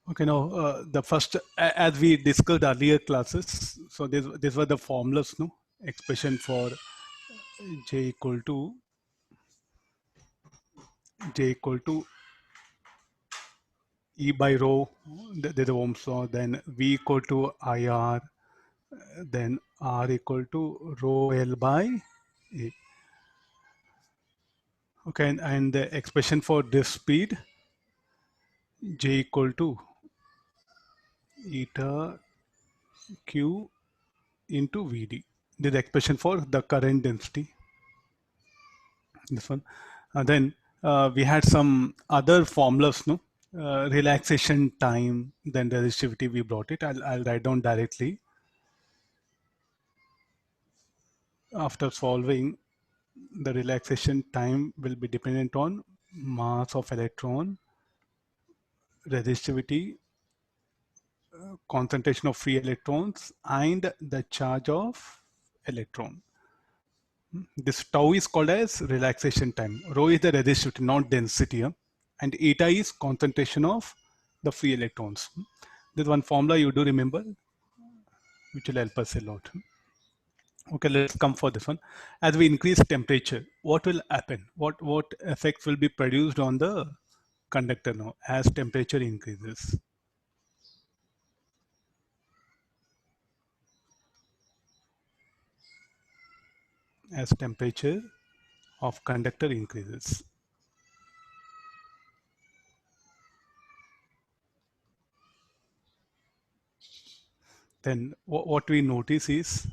Okay, now the first, as we discussed earlier classes, so these were the formulas, no? Expression for J equal to E by rho, the Ohm's law, then V equal to IR, then R equal to rho L by A. Okay, and the expression for this speed, J equal to eta Q into Vd. This is the expression for the current density. This one. Then we had some other formulas, no? Relaxation time, then resistivity, we brought it. I'll write down directly. After solving, the relaxation time will be dependent on mass of electron, resistivity, concentration of free electrons, and the charge of electron. This tau is called as relaxation time. Rho is the resistivity, not density. And eta is concentration of the free electrons. There's one formula you do remember, which will help us a lot. Okay, let's come for this one. As we increase temperature, what will happen? What effects will be produced on the conductor now as temperature increases? As temperature of conductor increases. Then what we notice is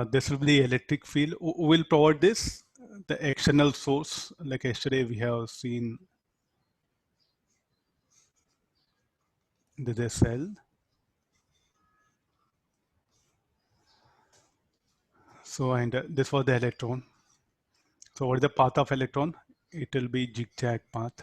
this will be the electric field. Who will provide this? The external source, like yesterday we have seen the cell. So, and this was the electron. So what is the path of electron? It will be zigzag path.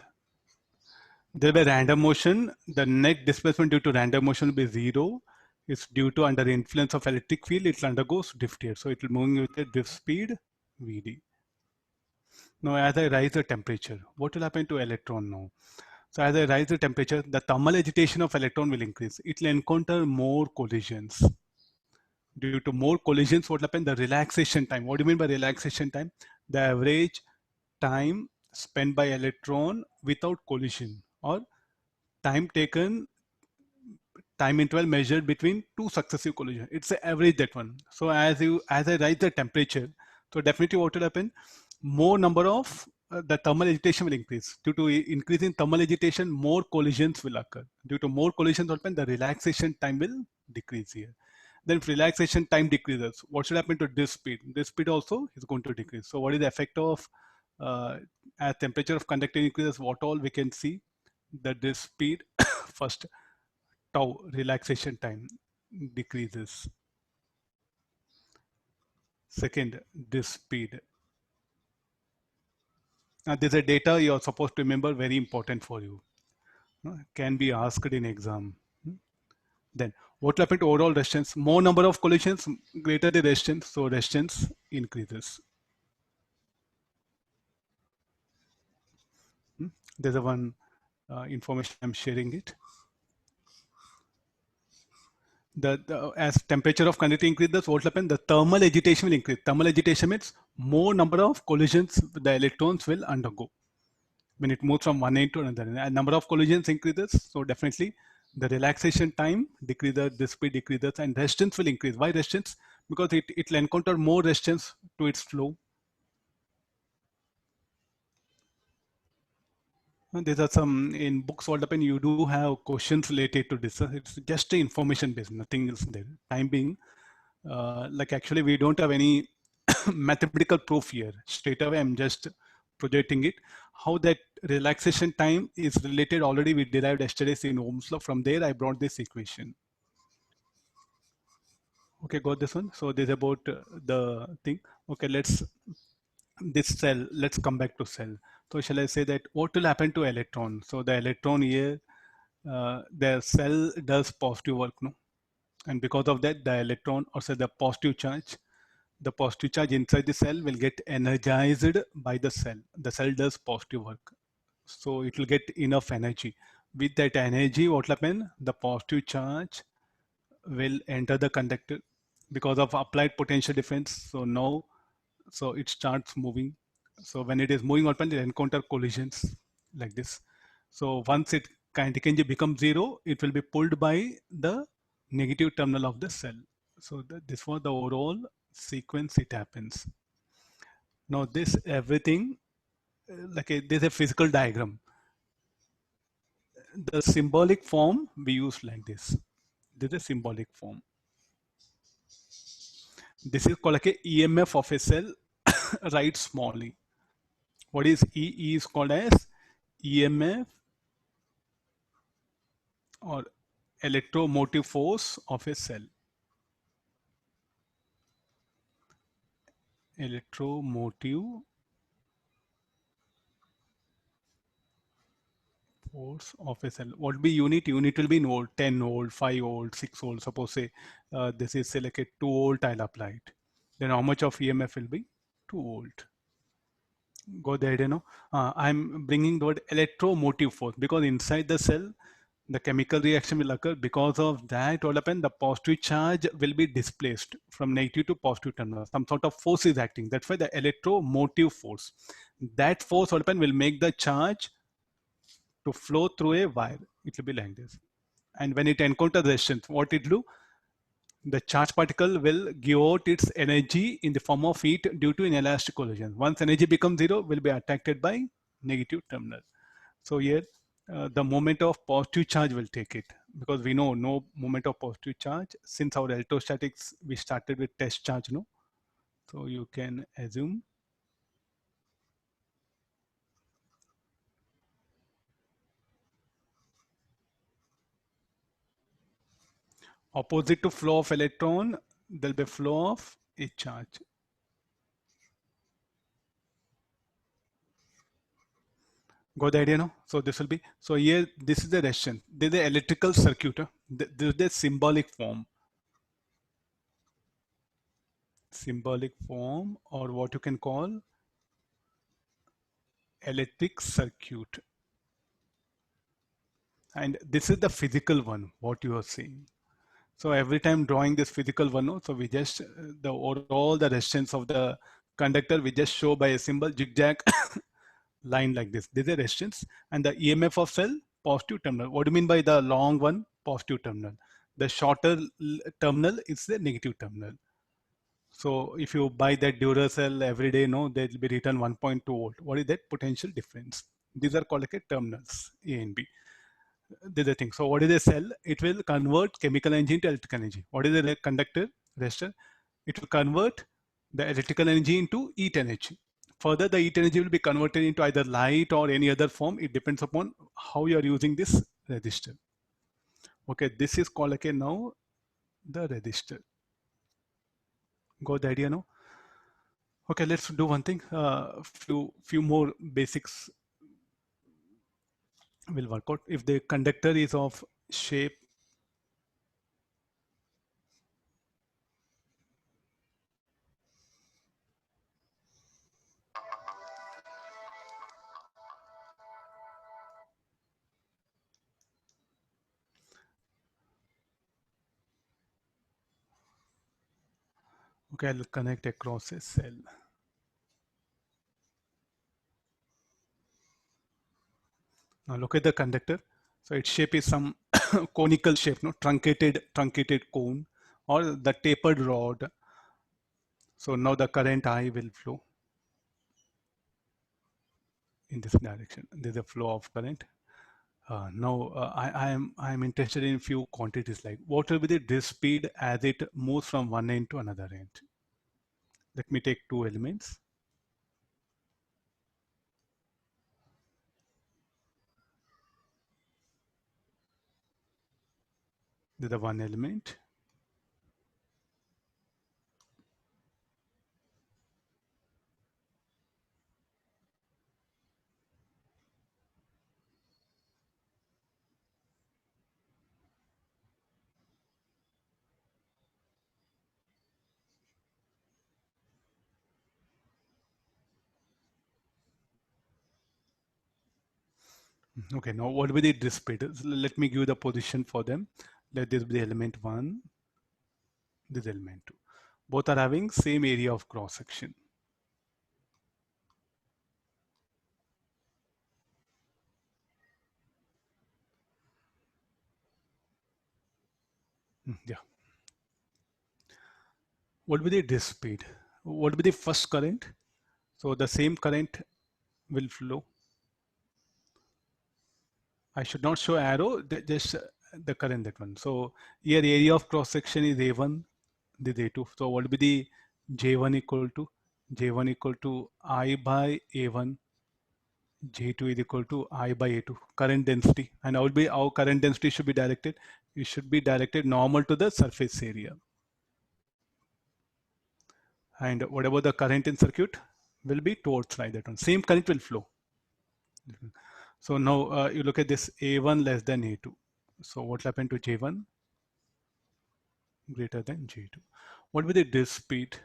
There will be random motion. The net displacement due to random motion will be zero. It's due to under the influence of electric field, it undergoes drift here. So it will move with a drift speed Vd. Now as I rise the temperature, what will happen to electron now? So as I rise the temperature, the thermal agitation of electron will increase. It will encounter more collisions. Due to more collisions, what will happen? The relaxation time. What do you mean by relaxation time? The average time spent by electron without collision, or time taken, time interval measured between two successive collisions. It's the average, that one. So as I rise the temperature, so definitely what will happen? More number of the thermal agitation will increase. Due to increase in thermal agitation, more collisions will occur. Due to more collisions, what will happen? The relaxation time will decrease here. Then if relaxation time decreases, what should happen to this speed? This speed also is going to decrease. So what is the effect of as temperature of conductor increases, what all we can see? That this speed first tau, relaxation time, decreases. Second, this speed. Now this is a data you are supposed to remember, very important for you. Can be asked in exam. Then what will happen to overall resistance? More number of collisions, greater the resistance, so resistance increases. There's a one information I'm sharing it. As temperature of conductor increases, what will happen? The thermal agitation will increase. Thermal agitation means more number of collisions the electrons will undergo when it moves from one end to another. And number of collisions increases, so definitely the relaxation time decreases, the speed decreases, and resistance will increase. Why resistance? Because it will encounter more resistance to its flow. These are some in books. What happened? You do have questions related to this. It's just information based, nothing else there. Time being, like actually we don't have any mathematical proof here. Straight away, I'm just projecting it. How that relaxation time is related already we derived yesterday in Ohm's law. From there, I brought this equation. Okay, got this one. So this is about the thing. Okay, this cell, let's come back to cell. So shall I say that what will happen to electron? So the electron here, the cell does positive work, no? And because of that, the electron, or say the positive charge, the positive charge inside the cell will get energized by the cell. The cell does positive work. So it will get enough energy. With that energy, what will happen? The positive charge will enter the conductor because of applied potential difference. So now, so it starts moving. So when it is moving open, it encounter collisions like this. So once it kinetic energy becomes zero, it will be pulled by the negative terminal of the cell. So this was the overall sequence it happens. Now this everything, there's a physical diagram. The symbolic form we use like this. This is a symbolic form. This is called like a EMF of a cell, right small e. What is E? E is called as EMF or electromotive force of a cell. Electromotive force of a cell. What will be unit? Unit will be in volt, 10 volt, 5 volt, 6 volt. Suppose say this is say like a 2 volt I'll apply it. Then how much of EMF will be? 2 volt. Go there, you know. I'm bringing the word electromotive force because inside the cell, the chemical reaction will occur. Because of that, what happen? The positive charge will be displaced from negative to positive terminal. Some sort of force is acting. That's why the electromotive force. That force, what happen, will make the charge to flow through a wire. It will be like this. And when it encounters resistance, what it do? The charge particle will give out its energy in the form of heat due to inelastic collision. Once energy becomes zero, will be attracted by negative terminal. So here, the moment of positive charge will take it because we know no moment of positive charge. Since our electrostatics, we started with test charge, no? So you can assume opposite to flow of electron, there'll be flow of a charge. Got the idea, no? So this will be, so here, this is the resistance. This is the electrical circuit. This is the symbolic form, or what you can call electric circuit. And this is the physical one, what you are seeing. So every time drawing this physical one, no, so we just, the overall the resistance of the conductor, we just show by a symbol zigzag line like this. This is a resistance, and the EMF of cell, positive terminal. What do you mean by the long one? Positive terminal. The shorter terminal is the negative terminal. So if you buy that Duracell every day, no, there will be written 1.2 volt. What is that potential difference? These are called like terminals, A and B. This is the thing. So what is a cell? It will convert chemical energy into electrical energy. What is a conductor, resistor? It will convert the electrical energy into heat energy. Further, the heat energy will be converted into either light or any other form. It depends upon how you are using this resistor. Okay, this is called like now the resistor. Got the idea now? Okay, let's do one thing. Few more basics will work out. If the conductor is of shape, okay, I'll connect across a cell. Now look at the conductor. So its shape is some conical shape, no, truncated cone, or the tapered rod. So now the current I will flow in this direction. There's a flow of current. Now I'm interested in few quantities like what will be the disk speed as it moves from one end to another end. Let me take two elements. This is the one element. Okay, now what will be the disk speed? So let me give you the position for them. Let this be the element 1, this element 2. Both are having same area of cross section. Yeah. What will be the disk speed? What will be the first current? So the same current will flow. I should not show arrow, just the current, that one. So here area of cross section is A1, this A2. So what will be the J1 equal to? J1 equal to I by A1. J2 is equal to I by A2, current density. And how current density should be directed? It should be directed normal to the surface area. And whatever the current in circuit will be towards like that one. Same current will flow. So now you look at this A1 less than A2. So what will happen to J1? Greater than J2. What will be the disk speed?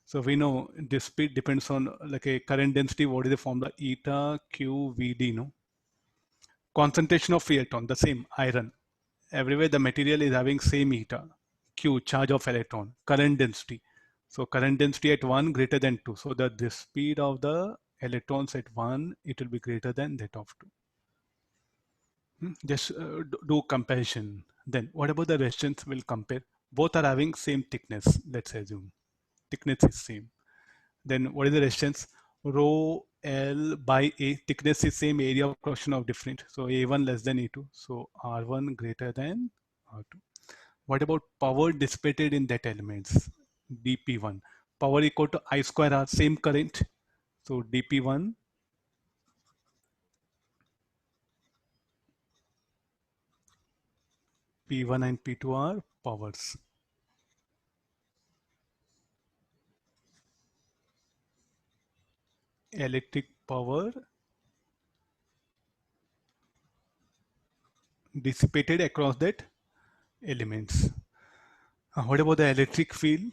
So we know disk speed depends on like a current density. What is the formula? Eta Q VD, no? Concentration of free electron, the same iron. Everywhere the material is having same eta. Q, charge of electron, current density. So current density at 1 greater than 2. So the speed of the electrons at 1, it will be greater than that of 2. Just do comparison. Then what about the resistance? Will compare. Both are having same thickness. Let's assume thickness is same. Then what is the resistance? Rho L by A. Thickness is same, area of cross section of different. So A1 less than A2. So R1 greater than R2. What about power dissipated in that elements? dP1. Power equal to I square R. Same current. So dP1 P1 and P2 are powers. Electric power dissipated across that elements. What about the electric field?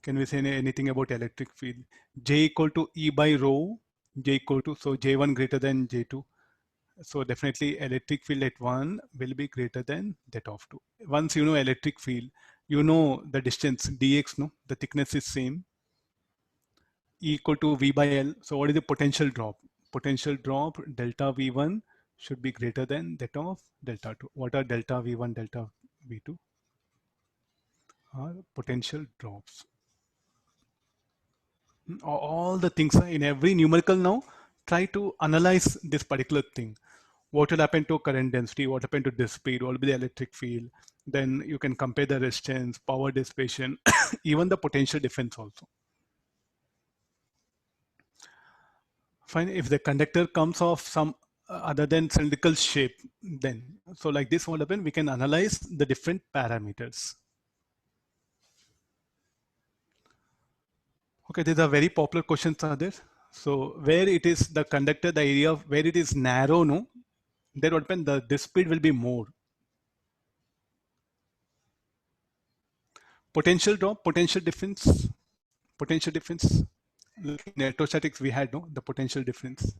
Can we say anything about electric field? J equal to E by rho. J equal to, so J1 greater than J2. So definitely electric field at 1 will be greater than that of 2. Once you know electric field, you know the distance dx, no? The thickness is same. E equal to V by L. So what is the potential drop? Potential drop delta V1 should be greater than that of delta 2. What are delta V1, delta V2? Are potential drops. All the things in every numerical now, try to analyze this particular thing. What will happen to current density? What happened to disk speed? What will be the electric field? Then you can compare the resistance, power dissipation, even the potential difference also. Fine. If the conductor comes of some other than cylindrical shape, then so like this, what happen? We can analyze the different parameters. Okay, these are very popular questions are there. So where it is the conductor, the area of where it is narrow, no, there what happen, the speed will be more. Potential drop, potential difference, potential difference. In electrostatics we had, no, the potential difference.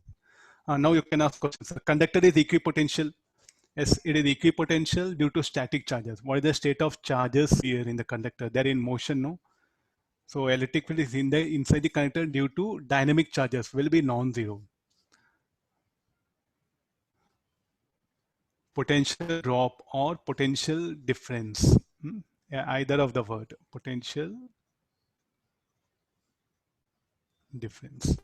Now you can ask questions. The conductor is equipotential. Yes, it is equipotential due to static charges. What is the state of charges here in the conductor? They're in motion, no? So electric field is inside the conductor due to dynamic charges will be non-zero. Potential drop or potential difference. Yeah, either of the word. Potential difference.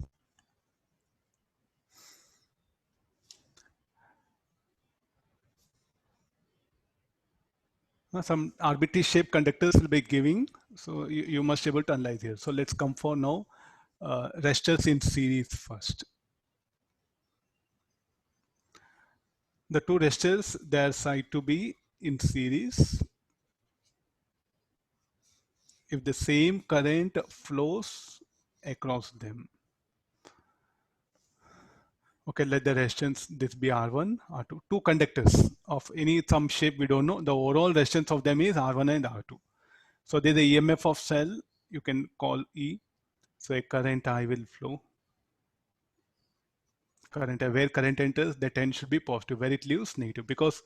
Some arbitrary shape conductors will be giving. So you must be able to analyze here. So let's come for now resistors in series first. The two resistors, they are said to be in series if the same current flows across them. Okay, let the resistance this be R1, R2. Two conductors of any some shape we don't know. The overall resistance of them is R1 and R2. So there's the EMF of cell you can call E. So a current I will flow. current, where current enters, that end should be positive. Where it leaves, negative, because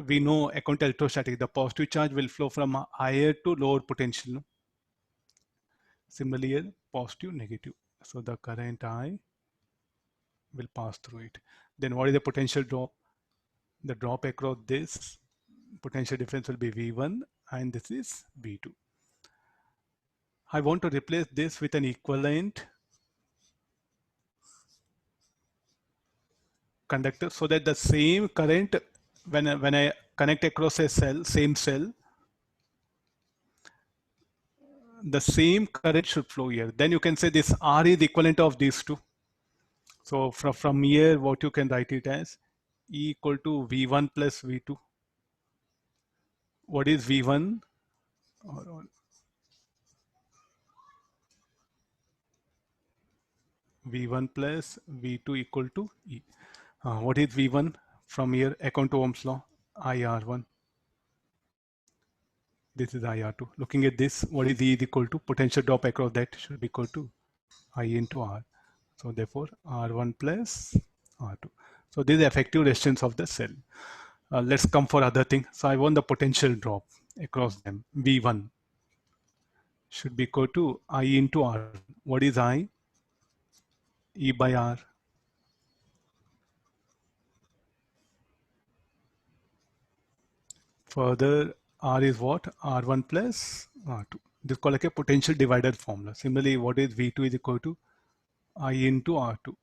we know according to electrostatic, the positive charge will flow from higher to lower potential. No? Similarly here, positive, negative. So the current I will pass through it. Then what is the potential drop? The drop across this potential difference will be V1 and this is V2. I want to replace this with an equivalent conductor so that the same current, when I connect across a cell, same cell, the same current should flow here. Then you can say this R is equivalent of these two. So from here, what you can write it as E equal to V1 plus V2. What is V1? V1 plus V2 equal to E. What is V1 from here? According to Ohm's law, IR1. This is IR2. Looking at this, what is E is equal to? Potential drop across that should be equal to I into R. So therefore, R1 plus R2. So this is the effective resistance of the cell. Let's come for other thing. So I want the potential drop across them. V1 should be equal to I into R. What is I? E by R. Further, R is what? R1 plus R2. This is called like a potential divider formula. Similarly, what is V2 is equal to I into R2.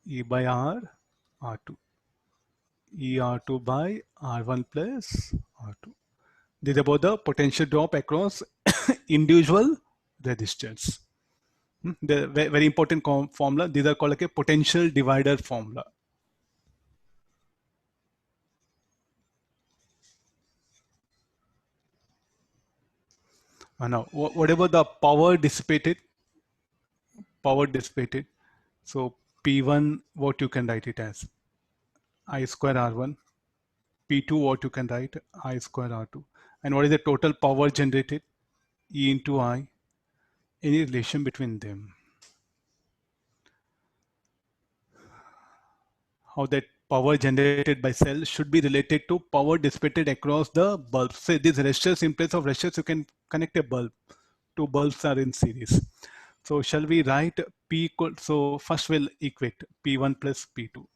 E by R, R2. E R2 by R1 plus R2. This is about the potential drop across individual resistors. The very important formula. These are called like a potential divider formula. Now, whatever the power dissipated, so P1, what you can write it as I square R1. P2, what you can write I square R2. And what is the total power generated? E into I. Any relation between them? How that power generated by cell should be related to power dissipated across the bulb. Say these resistors, in place of resistors, you can connect a bulb. Two bulbs are in series. So shall we write P equal, so first we'll equate P1 plus P2.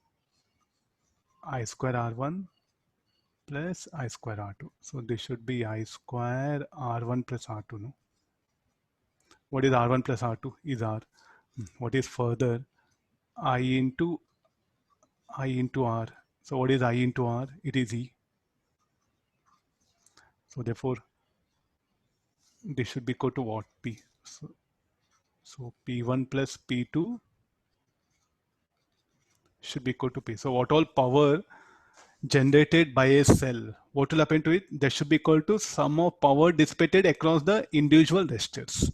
I square R1 plus I square R2. So this should be I square R1 plus R2, no? What is R1 plus R2 is R. What is further? I into R. So what is I into R? It is E. So therefore, this should be equal to what? P. So P1 plus P2 should be equal to P. So what all power generated by a cell, what will happen to it? That should be equal to sum of power dissipated across the individual resistors.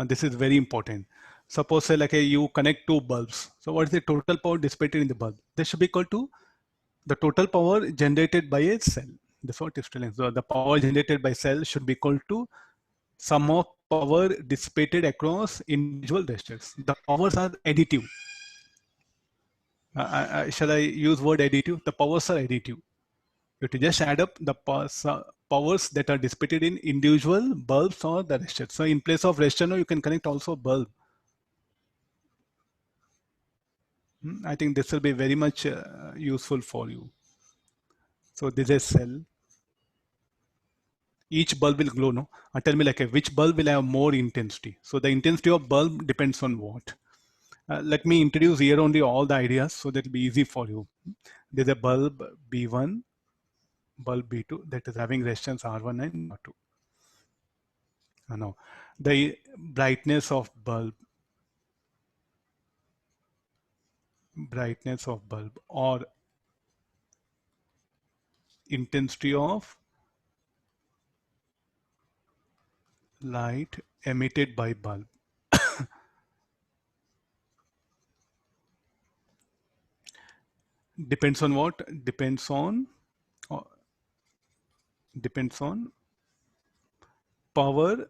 This is very important. Suppose say like you connect two bulbs. So what is the total power dissipated in the bulb? This should be equal to the total power generated by a cell. That's what is telling. So the power generated by cell should be equal to sum of power dissipated across individual resistors. The powers are additive. Shall I use word additive? The powers are additive. You have to just add up the powers that are dissipated in individual bulbs or the resistor. So in place of resistor, now you can connect also bulb. I think this will be very much useful for you. So this is cell. Each bulb will glow, no? Tell me like which bulb will have more intensity. So the intensity of bulb depends on what? Let me introduce here only all the ideas so that will be easy for you. There's a bulb B1, bulb B2 that is having resistance R1 and R2. No, the brightness of bulb or intensity of light emitted by bulb depends on what? Uh, depends on power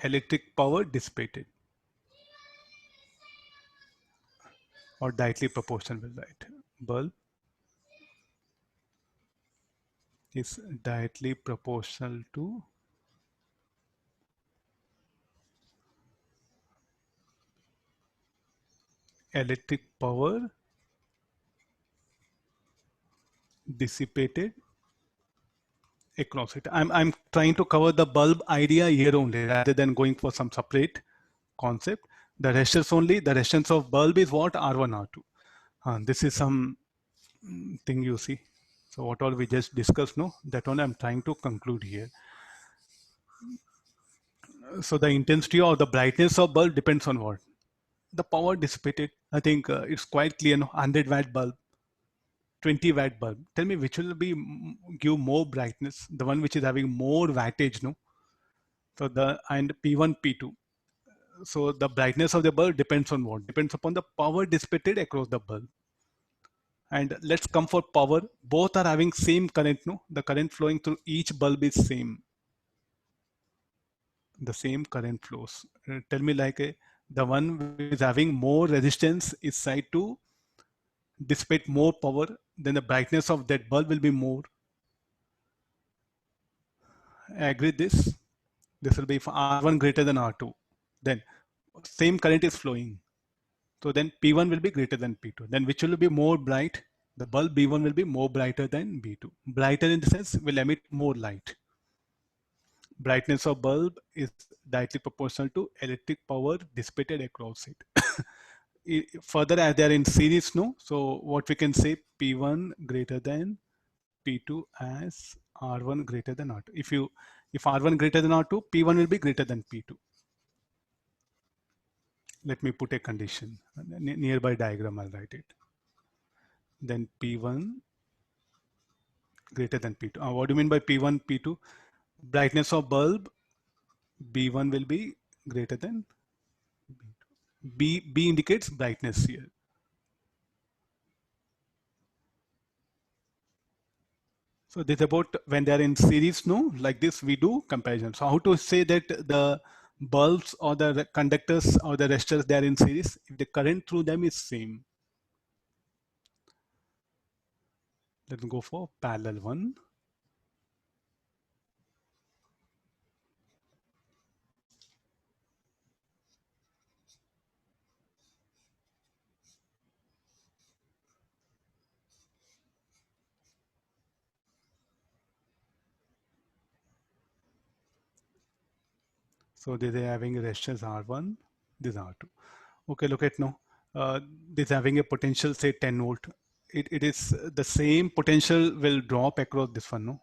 electric power dissipated, or directly proportional will write. Bulb is directly proportional to electric power dissipated across it. I'm trying to cover the bulb idea here only rather than going for some separate concept. The resistance only, the resistance of bulb is what? R1, R2. This is some thing you see. So what all we just discussed, no, that only I'm trying to conclude here. So the intensity or the brightness of bulb depends on what? The power dissipated. I think it's quite clear, no? 100-watt bulb, 20-watt bulb. Tell me which will be give more brightness, the one which is having more wattage, no? So the and P1, P2. So the brightness of the bulb depends on what? Depends upon the power dissipated across the bulb. And let's come for power. Both are having same current, no? The current flowing through each bulb is same. The same current flows. Tell me like the one which is having more resistance is said to dissipate more power, then the brightness of that bulb will be more. Agree this? This will be if R1 greater than R2. Then same current is flowing. So then P1 will be greater than P2. Then which will be more bright? The bulb B1 will be more brighter than B2. Brighter in the sense will emit more light. Brightness of bulb is directly proportional to electric power dissipated across it. Further, as they are in series, no. So what we can say, P1 greater than P2 as R1 greater than R2. If R1 greater than R2, P1 will be greater than P2. Let me put a condition. Nearby diagram, I'll write it. Then P1 greater than P2. What do you mean by P1, P2? Brightness of bulb B1 will be greater than B. B indicates brightness here. So this about when they are in series, no, like this we do comparison. So how to say that the bulbs or the conductors or the resistors they are in series if the current through them is same. Let's go for parallel one. So they are having resistors R1, this R2. Okay, look at now. This having a potential say 10 volt. It is the same potential will drop across this one, no?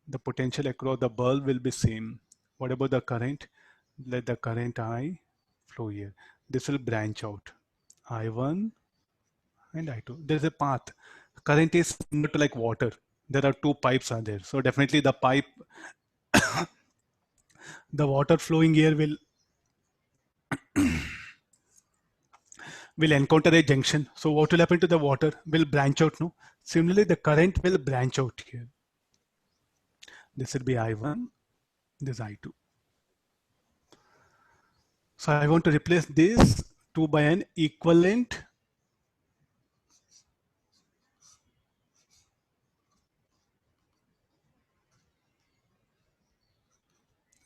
The potential across the bulb will be same. What about the current? Let the current I flow here. This will branch out. I1 and I2. There's a path. Current is similar to like water. There are two pipes are there. So definitely the pipe, the water flowing here will encounter a junction. So what will happen to the water? Will branch out, no? Similarly, the current will branch out here. This will be I1, this I2. So I want to replace this 2 by an equivalent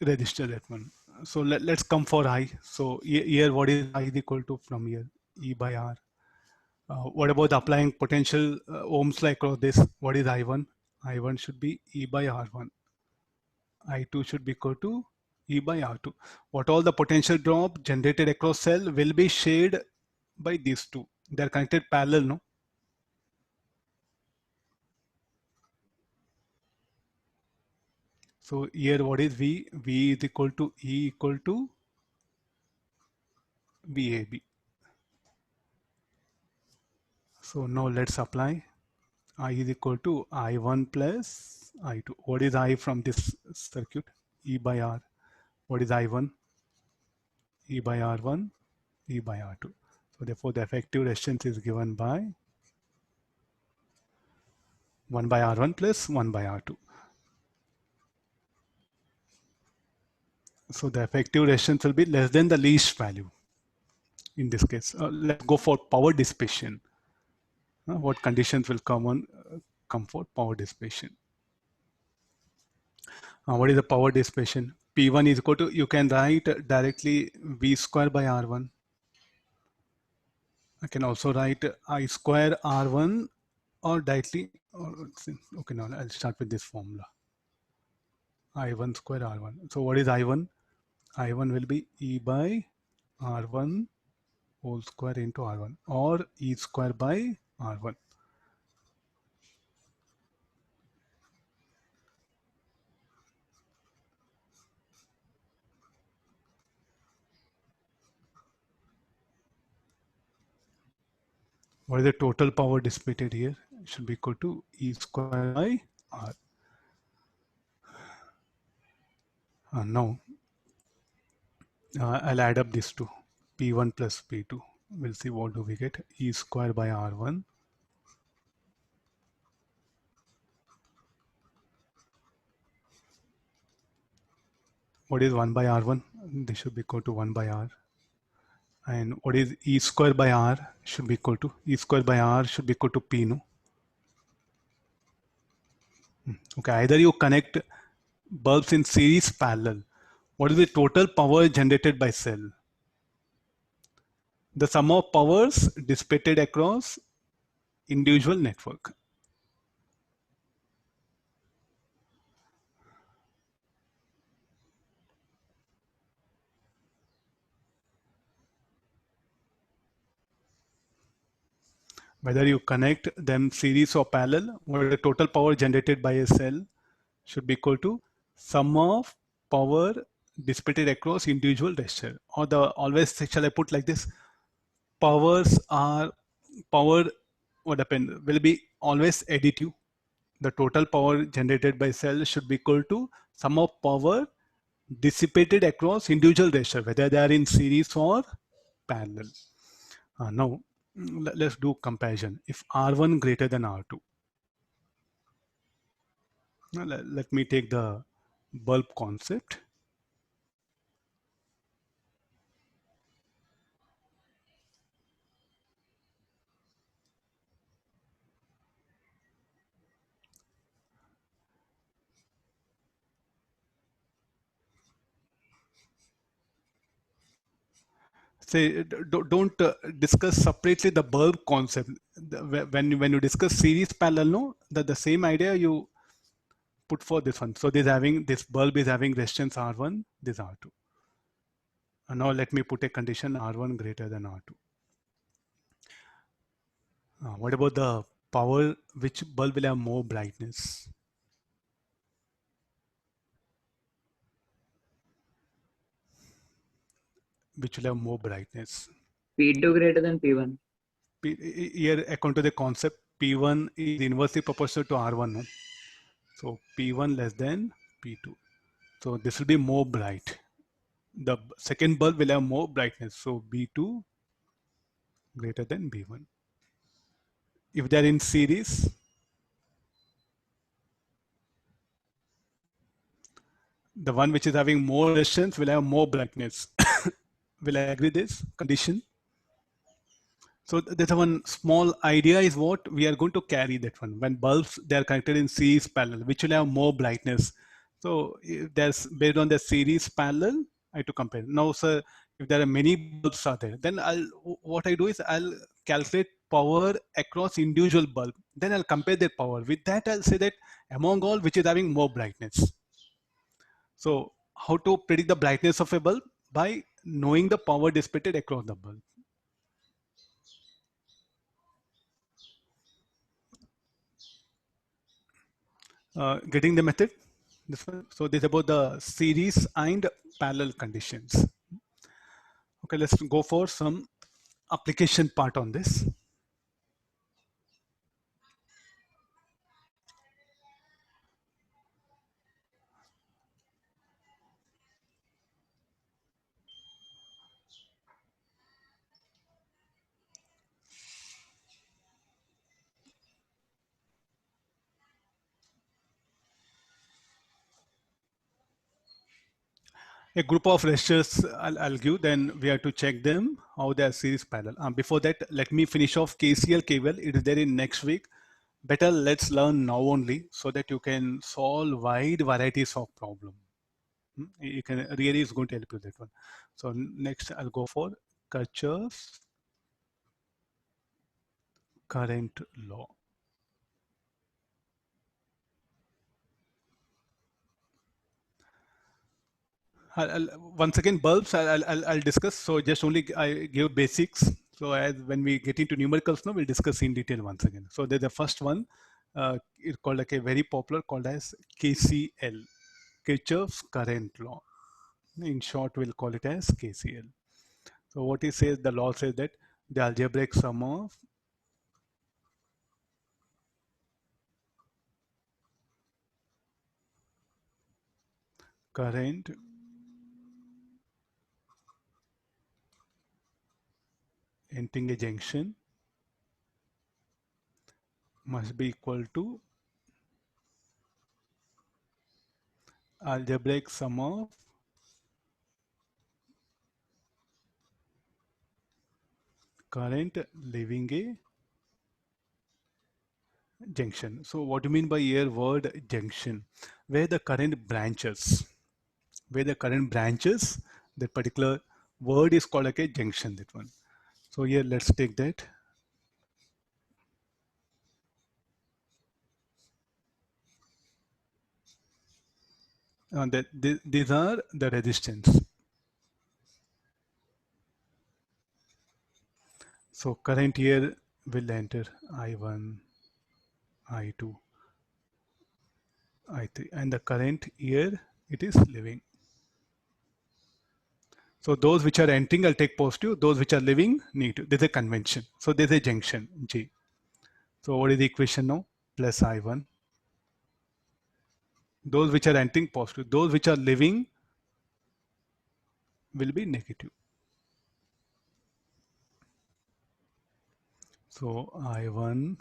resistor, that one. So let's come for I. So here what is I is equal to from here? E by R. What about applying potential ohms like across this? What is I1? I1 should be E by R1. I2 should be equal to E by R2. What all the potential drop generated across cell will be shared by these two. They are connected parallel, no? So here what is V? V is equal to E equal to VAB. So now let's apply. I is equal to I1 plus I2. What is I from this circuit? E by R. What is I1? E by R1, E by R2. So therefore the effective resistance is given by 1 by R1 plus 1 by R2. So the effective resistance will be less than the least value. In this case, let's go for power dissipation. What conditions will come for power dissipation? What is the power dissipation? P1 is equal to, you can write directly V square by R1. I can also write I square R1 or directly, okay, now I'll start with this formula. I1 square R1. So what is I1? I1 will be E by R1 whole square into R1 or E square by R1. What is the total power dissipated here? It should be equal to E square by R. Now, I'll add up these two, P1 plus P2. We'll see what do we get. E square by R1. What is 1 by R1? This should be equal to 1 by R. And what is E square by R should be equal to? E square by R should be equal to P, no? Okay, either you connect bulbs in series parallel. What is the total power generated by cell? The sum of powers dissipated across individual network. Whether you connect them series or parallel, what the total power generated by a cell should be equal to sum of power dissipated across individual resistor. Or the always shall I put like this? Powers are power. What happened will be always additive. The total power generated by cell should be equal to sum of power dissipated across individual resistor, whether they are in series or parallel. Now, let's do comparison. If R1 greater than R2, let me take the bulb concept. Say, don't discuss separately the bulb concept. When you discuss series parallel, no, the same idea you put for this one. So this bulb is having resistance R1, this R2. And now let me put a condition R1 greater than R2. What about the power? Which bulb will have more brightness? Which will have more brightness? P2 greater than P1. Here, according to the concept, P1 is inversely proportional to R1. No? So P1 less than P2. So this will be more bright. The second bulb will have more brightness. So B2 greater than B1. If they are in series, the one which is having more resistance will have more brightness. Will I agree this condition? So there's one small idea is what we are going to carry that one. When bulbs, they are connected in series parallel, which will have more brightness. So if there's based on the series parallel, I have to compare. Now, sir, if there are many bulbs are there, then what I do is I'll calculate power across individual bulb. Then I'll compare their power. With that, I'll say that among all, which is having more brightness. So how to predict the brightness of a bulb? By knowing the power dissipated across the bulb. Getting the method? This one. So this is about the series and parallel conditions. Okay, let's go for some application part on this. A group of resistors I'll give, then we have to check them how they are series parallel. Before that, let me finish off KCL KVL. It is there in next week. Better let's learn now only so that you can solve wide varieties of problem. You can really is going to help you that one. So next I'll go for Kirchhoff's current law. Once again, bulbs I'll discuss. So just only I give basics. So as when we get into numericals now, we'll discuss in detail once again. So there's the first one, it's called like a very popular called as KCL, Kirchhoff's current law. In short, we'll call it as KCL. So what he says, the law says that the algebraic sum of current entering a junction must be equal to algebraic sum of current leaving a junction. So what do you mean by here word junction? Where the current branches, that particular word is called like a junction, that one. So here let's take that. These are the resistance. So current here will enter I1, I2, I3, and the current here it is leaving. So those which are entering, I'll take positive. Those which are leaving, negative. There's a convention. So there's a junction, G. So what is the equation now? Plus I1. Those which are entering, positive. Those which are leaving will be negative. So I1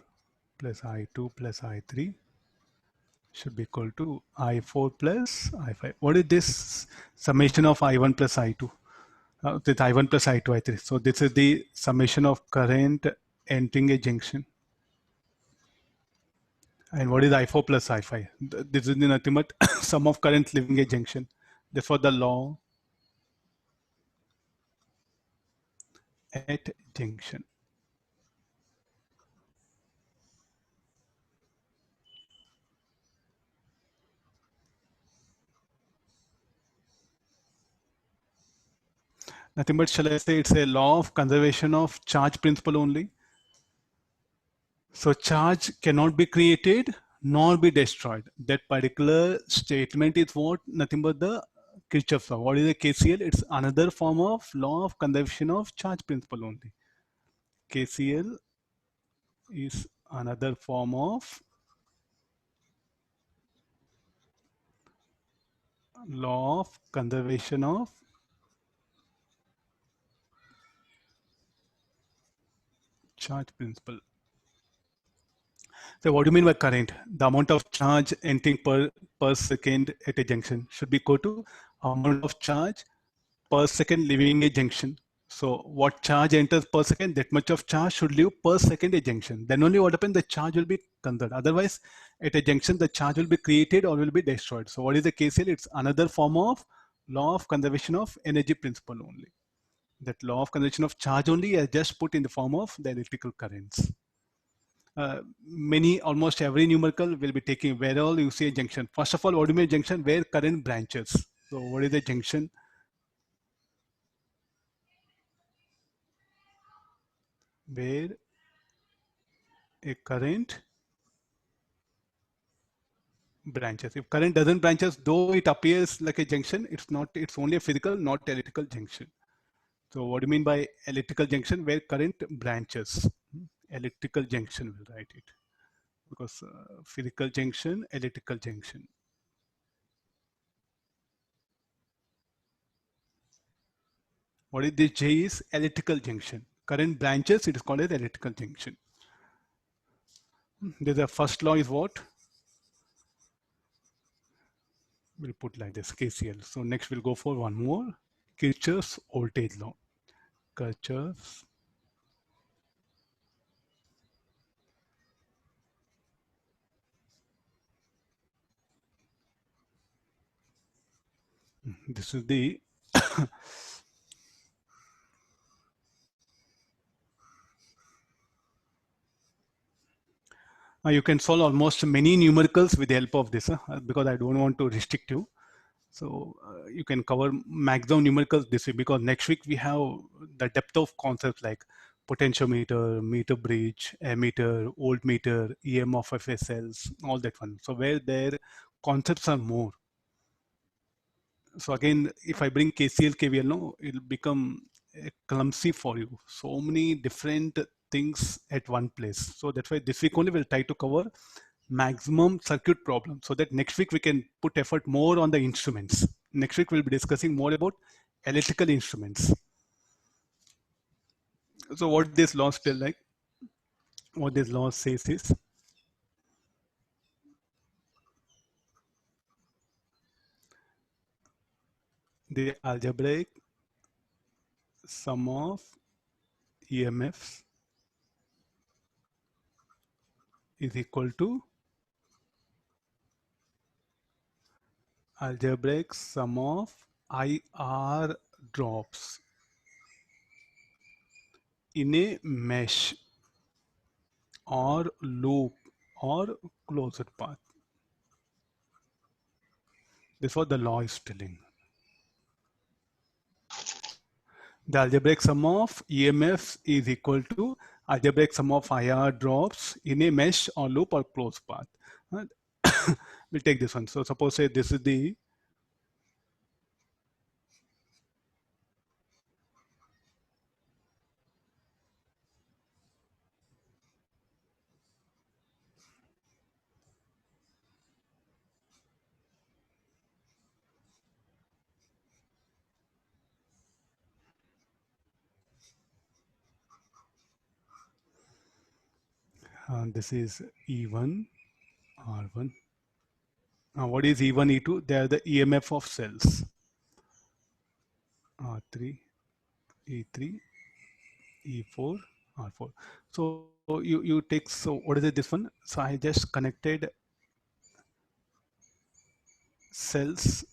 plus I2 plus I3 should be equal to I4 plus I5. What is this summation of I1 plus I2? With I1 plus I2, I3. So this is the summation of current entering a junction. And what is I4 plus I5? This is nothing but sum of current leaving a junction. Therefore, the law at junction. Nothing but shall I say it's a law of conservation of charge principle only. So charge cannot be created nor be destroyed. That particular statement is what? Nothing but the Kirchhoff's law. What is the KCL? It's another form of law of conservation of charge principle only. KCL is another form of law of conservation of charge principle. So what do you mean by current? The amount of charge entering per second at a junction should be equal to amount of charge per second leaving a junction. So what charge enters per second, that much of charge should leave per second a junction. Then only what happens, the charge will be conserved. Otherwise, at a junction, the charge will be created or will be destroyed. So what is the KCL? It's another form of law of conservation of energy principle only. That law of conservation of charge only is just put in the form of the electrical currents. Almost every numerical will be taking where all you see a junction. First of all, what do you mean junction? Where current branches. So what is a junction? Where a current branches. If current doesn't branches, though it appears like a junction, it's not. It's only a physical, not electrical junction. So what do you mean by electrical junction? Where current branches. Electrical junction, we'll write it. Because physical junction, electrical junction. What is this J is electrical junction. Current branches, it is called as electrical junction. The first law is what? we'll put like this KCL. So next we'll go for one more, Kirchhoff's voltage law. Kirchhoff's this is the you can solve almost many numericals with the help of this because I don't want to restrict you. So you can cover maximum numericals this week because next week we have the depth of concepts like potentiometer, meter bridge, ammeter, voltmeter, EM of FSLs, all that one. So where their concepts are more. So again, if I bring KCL, KVL, no, it'll become clumsy for you. So many different things at one place. So that's why this week only we'll try to cover maximum circuit problem so that next week we can put effort more on the instruments. Next week we'll be discussing more about electrical instruments. So what this law tell like, what this law says is, the algebraic sum of EMFs is equal to algebraic sum of IR drops in a mesh or loop or closed path. This is what the law is telling. The algebraic sum of EMFs is equal to algebraic sum of IR drops in a mesh or loop or closed path. Uh, we'll take this one. So suppose say this is the this is E1, R1. What is E1, E2? They are the EMF of cells. R3, E3, E4, R4. So you take, so what is it, this one? So I just connected cells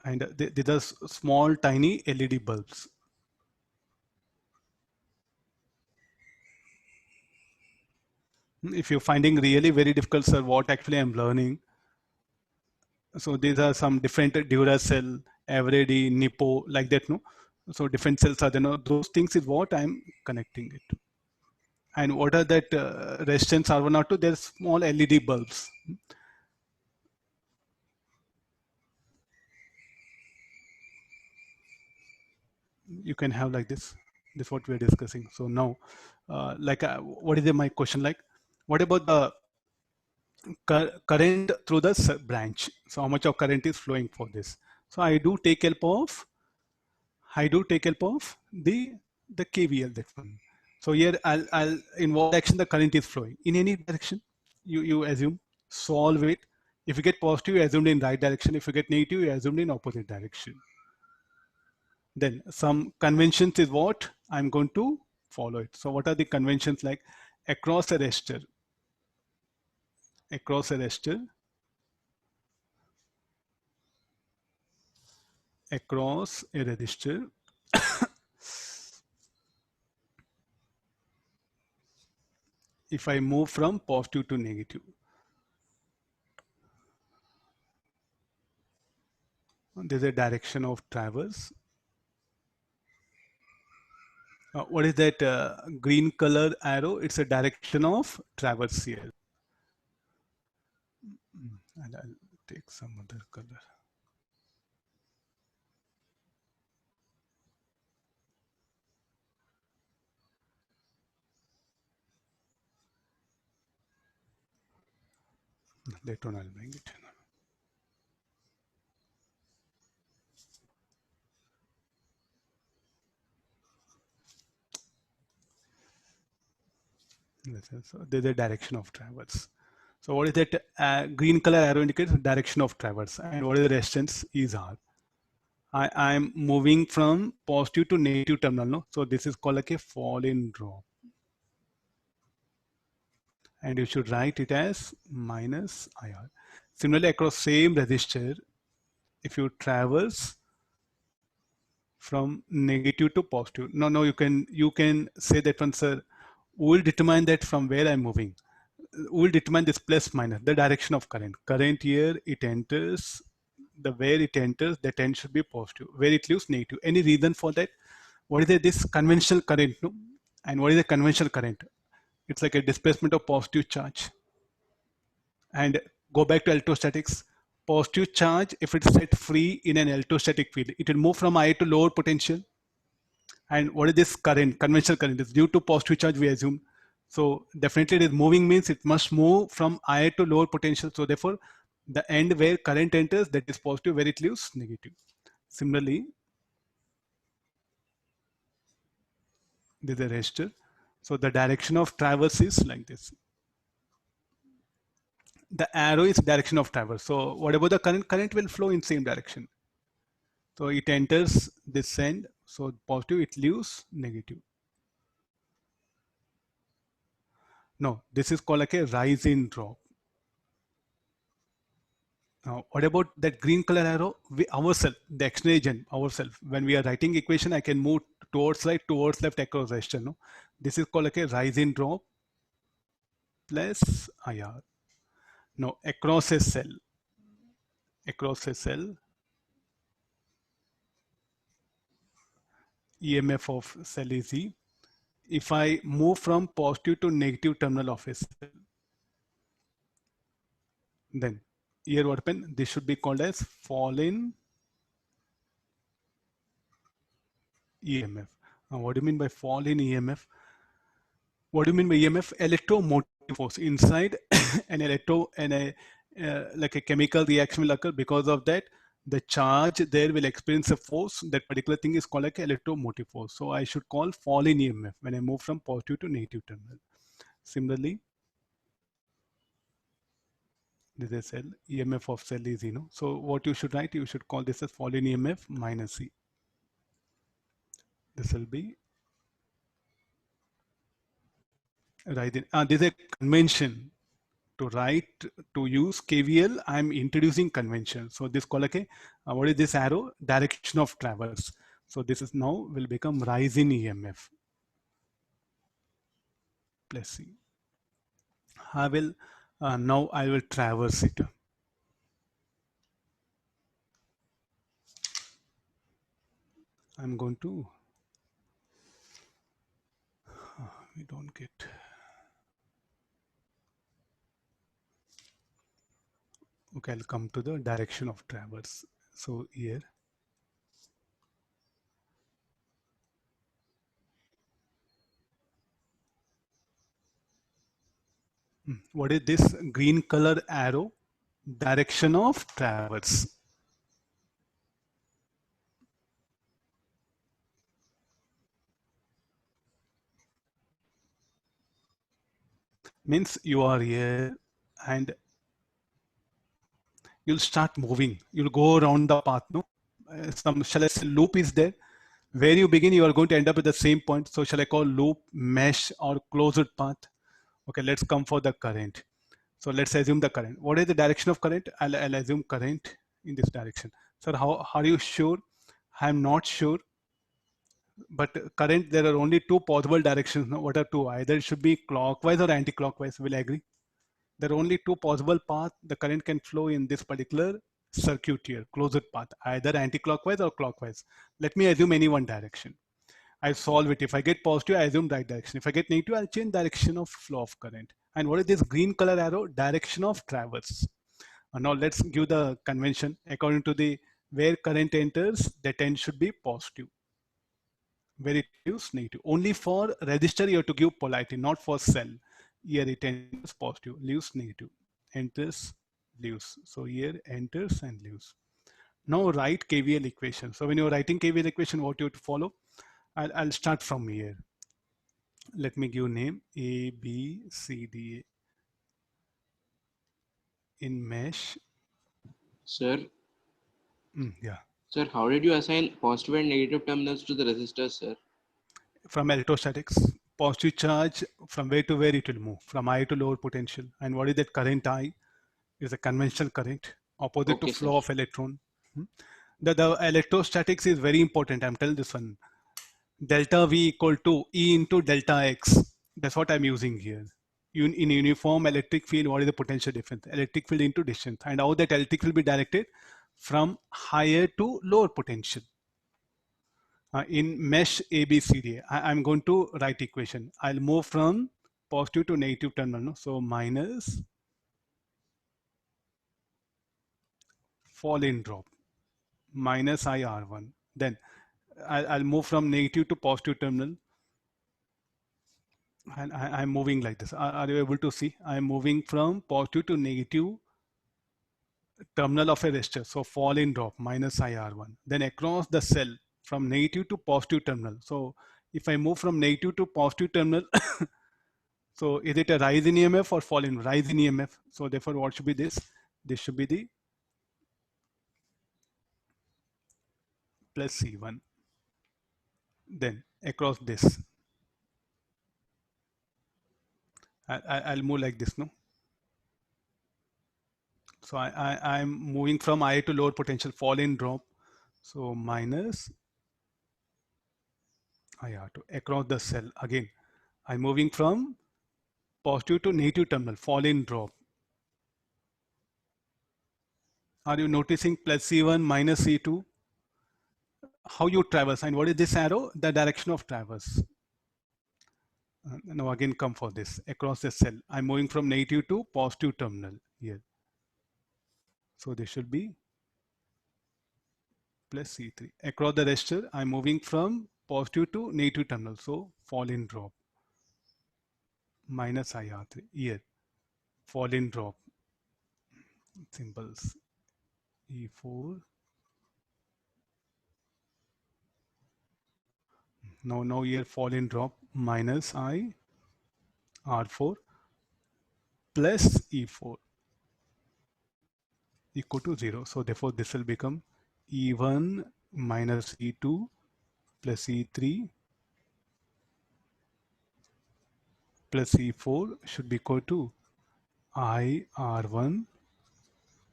and these are small tiny LED bulbs. If you're finding really very difficult, sir, what actually I'm learning. So these are some different Duracell, Eveready, Nippo, like that, no? So different cells are there. No? Those things is what I'm connecting it. And what are that resistance R1, R2? They're small LED bulbs. You can have like this. This is what we're discussing. So now, what is my question like? What about the current through the branch? So how much of current is flowing for this? So I do take help of the KVL, that one. So here I'll in what direction the current is flowing? In any direction, you assume, solve it. If you get positive, you assume in right direction. If you get negative, you assume in opposite direction. Then some conventions is what I'm going to follow it. So what are the conventions like? Across a resistor, across a resistor, across a resistor, if I move from positive to negative, there's a direction of traverse. What is that green color arrow? It's a direction of traverse here. And I'll take some other color. Later on I'll bring it. So there's a direction of traverse. So what is that green color arrow indicates direction of traverse, and what is the resistance is R. I'm moving from positive to negative terminal, no? So this is called like a fall in drop. And you should write it as minus IR. Similarly, across same resistor, if you traverse from negative to positive, no, you can say that one, sir. We'll determine that from where I'm moving. We'll determine this plus minus, the direction of current. Current here, it enters, the where it enters, that end should be positive. Where it leaves, negative. Any reason for that? What is this conventional current? No? And what is a conventional current? It's like a displacement of positive charge. And go back to electrostatics. Positive charge, if it's set free in an electrostatic field, it will move from higher to lower potential. And what is this current? Conventional current is due to positive charge, we assume. So definitely it is moving, means it must move from higher to lower potential. So therefore, the end where current enters, that is positive, where it leaves, negative. Similarly, this is a resistor. So the direction of traverse is like this. The arrow is direction of traverse. So whatever the current, current will flow in same direction. So it enters this end. So positive, it leaves negative. No, this is called like a rise in drop. Now, what about that green color arrow? We ourselves, the action agent, ourselves. When we are writing equation, I can move towards right, towards left across resistor. No, this is called like a rise in drop plus IR. Now, across a cell, EMF of cell is E. If I move from positive to negative terminal of a cell, then here what happen? This should be called as fall in EMF. Now, what do you mean by fall in EMF? What do you mean by EMF? Electromotive force inside an electro and a like a chemical reaction will occur. Because of that, the charge there will experience a force. That particular thing is called like electromotive force. So I should call fall in EMF when I move from positive to negative terminal. Similarly, this is cell, EMF of cell is, so what you should write, you should call this as fall in EMF minus E. This will be right. This is a convention to write, to use KVL. I'm introducing convention. So this call like what is this arrow? Direction of traverse. So this is now will become rise in EMF plus C. I will now I will traverse it. I'm going to we don't get. Okay, I'll come to the direction of traverse. So here, what is this green color arrow? Direction of traverse. Means you are here and you'll start moving. You'll go around the path. No, some shall I say loop is there. Where you begin, you are going to end up at the same point. So shall I call loop, mesh, or closed path? Okay, let's come for the current. So let's assume the current. What is the direction of current? I'll assume current in this direction. Sir, how are you sure? I'm not sure. But current, there are only two possible directions. No? What are two? Either it should be clockwise or anti-clockwise. Will I agree? There are only two possible paths the current can flow in this particular circuit here, closed path, either anti-clockwise or clockwise. Let me assume any one direction. I solve it. If I get positive, I assume right direction. If I get negative, I'll change direction of flow of current. And what is this green color arrow? Direction of traverse. Now let's give the convention. According to the where current enters, that end should be positive. Where it leaves, negative. Only for resistor you have to give polarity, not for cell. Here it enters positive, leaves negative, enters, leaves. So here enters and leaves. Now write KVL equation. So when you're writing KVL equation, what you have to follow? I'll start from here. Let me give name A, B, C, D in mesh. Sir, Yeah. sir, how did you assign positive and negative terminals to the resistors, sir? From electrostatics, positive charge from where to where it will move, from high to lower potential. And what is that current I? Is a conventional current opposite to Okay, sir. flow of electron. Hmm. The electrostatics is very important. I'm telling this one. Delta V equal to E into delta X. That's what I'm using here. In uniform electric field, what is the potential difference? Electric field into distance. And how that electric will be directed from higher to lower potential. In mesh ABCD, I'm going to write equation. I'll move from positive to negative terminal. No? So minus fall in drop minus IR1. Then I'll move from negative to positive terminal. And I'm moving like this. Are you able to see? I'm moving from positive to negative terminal of a resistor. So fall in drop minus IR1. Then across the cell from negative to positive terminal. So if I move from negative to positive terminal, so is it a rise in EMF or fall in rise in EMF? So therefore, what should be this? This should be the plus C1. Then across this, I'll move like this, no? So I'm moving from high to lower potential, fall in drop. So minus IR2 across the cell. Again, I'm moving from positive to negative terminal, fall in drop. Are you noticing plus C1 minus C2? How you traverse, and what is this arrow? The direction of traverse. Now again come for this across the cell. I'm moving from negative to positive terminal here. So this should be plus C3. Across the resistor, I'm moving from positive to negative terminal. So fall in drop minus IR3 here. Fall in drop symbols E4. Now here fall in drop minus I R4 plus E4 equal to 0. So therefore this will become E1 minus E2 plus E3 plus E4 should be equal to IR1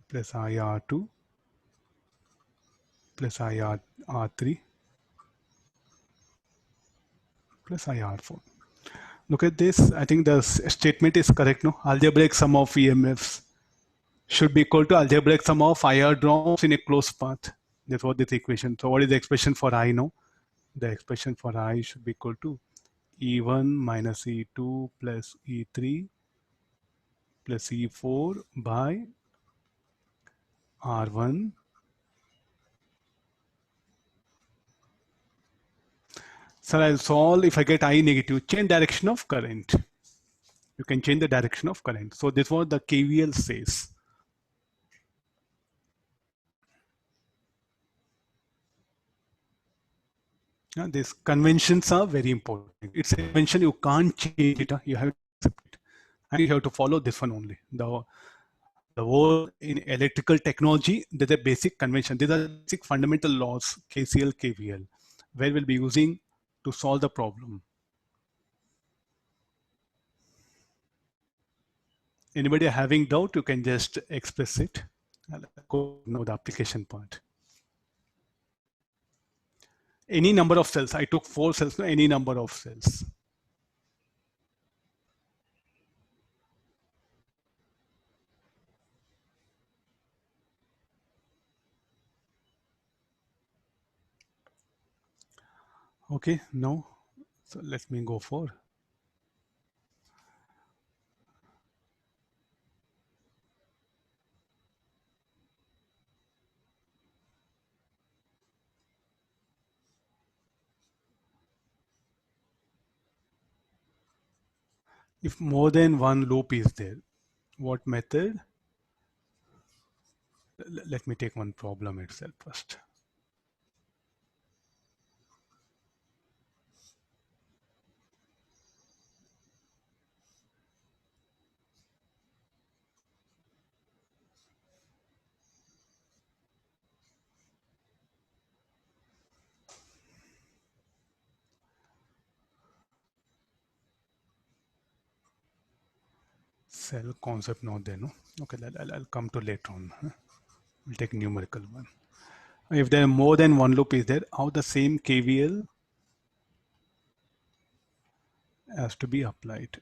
plus IR2 plus IR3 plus IR4. Look at this. I think the statement is correct. No, algebraic sum of EMFs should be equal to algebraic sum of IR drops in a closed path. That's what this equation. So what is the expression for I now? The expression for I should be equal to E1 minus E2 plus E3 plus E4 by R1 So I'll solve if I get I negative, change direction of current. You can change the direction of current. So this is what the KVL says. These conventions are very important. It's a convention, you can't change it. You have to accept it. And you have to follow this one only. The whole in electrical technology, there's a basic convention. These are basic fundamental laws, KCL, KVL, where we'll be using to solve the problem. Anybody having doubt, you can just express it. I'll go now the application part. Any number of cells. I took 4 cells, no, any number of cells. Okay, no. So let me go for. If more than one loop is there, what method? Let me take one problem itself first. cell concept not there, no? Okay, I'll come to later on. We'll take numerical one. If there are more than one loop is there, how the same KVL has to be applied.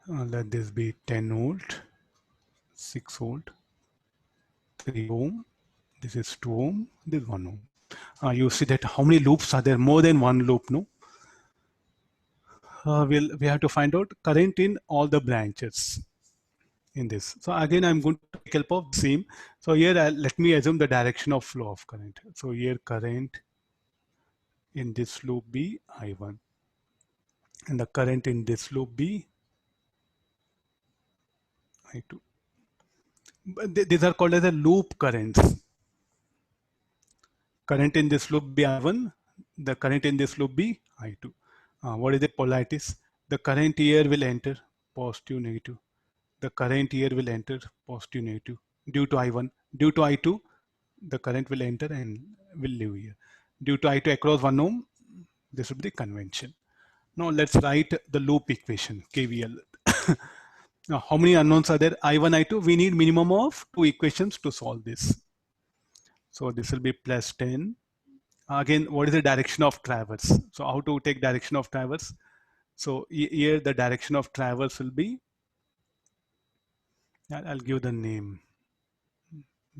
Let this be 10 volt, 6 volt, 3 ohm. This is 2 ohm, this is 1 ohm. You see that how many loops are there? More than one loop, no? We have to find out current in all the branches in this. So again, I'm going to take help of same. So here, let me assume the direction of flow of current. So here current in this loop be I1, and the current in this loop be I2. But these are called as a loop currents. Current in this loop be I1, the current in this loop be I2. What is the polarities? The current here will enter positive, negative. The current here will enter positive, negative due to I1. Due to I2, the current will enter and will leave here. Due to I2 across 1 ohm, this will be the convention. Now let's write the loop equation, KVL. Now, how many unknowns are there? I1, I2. We need minimum of 2 equations to solve this. So this will be plus 10. Again, what is the direction of traverse? So how to take direction of traverse? So here the direction of traverse will be, I'll give the name.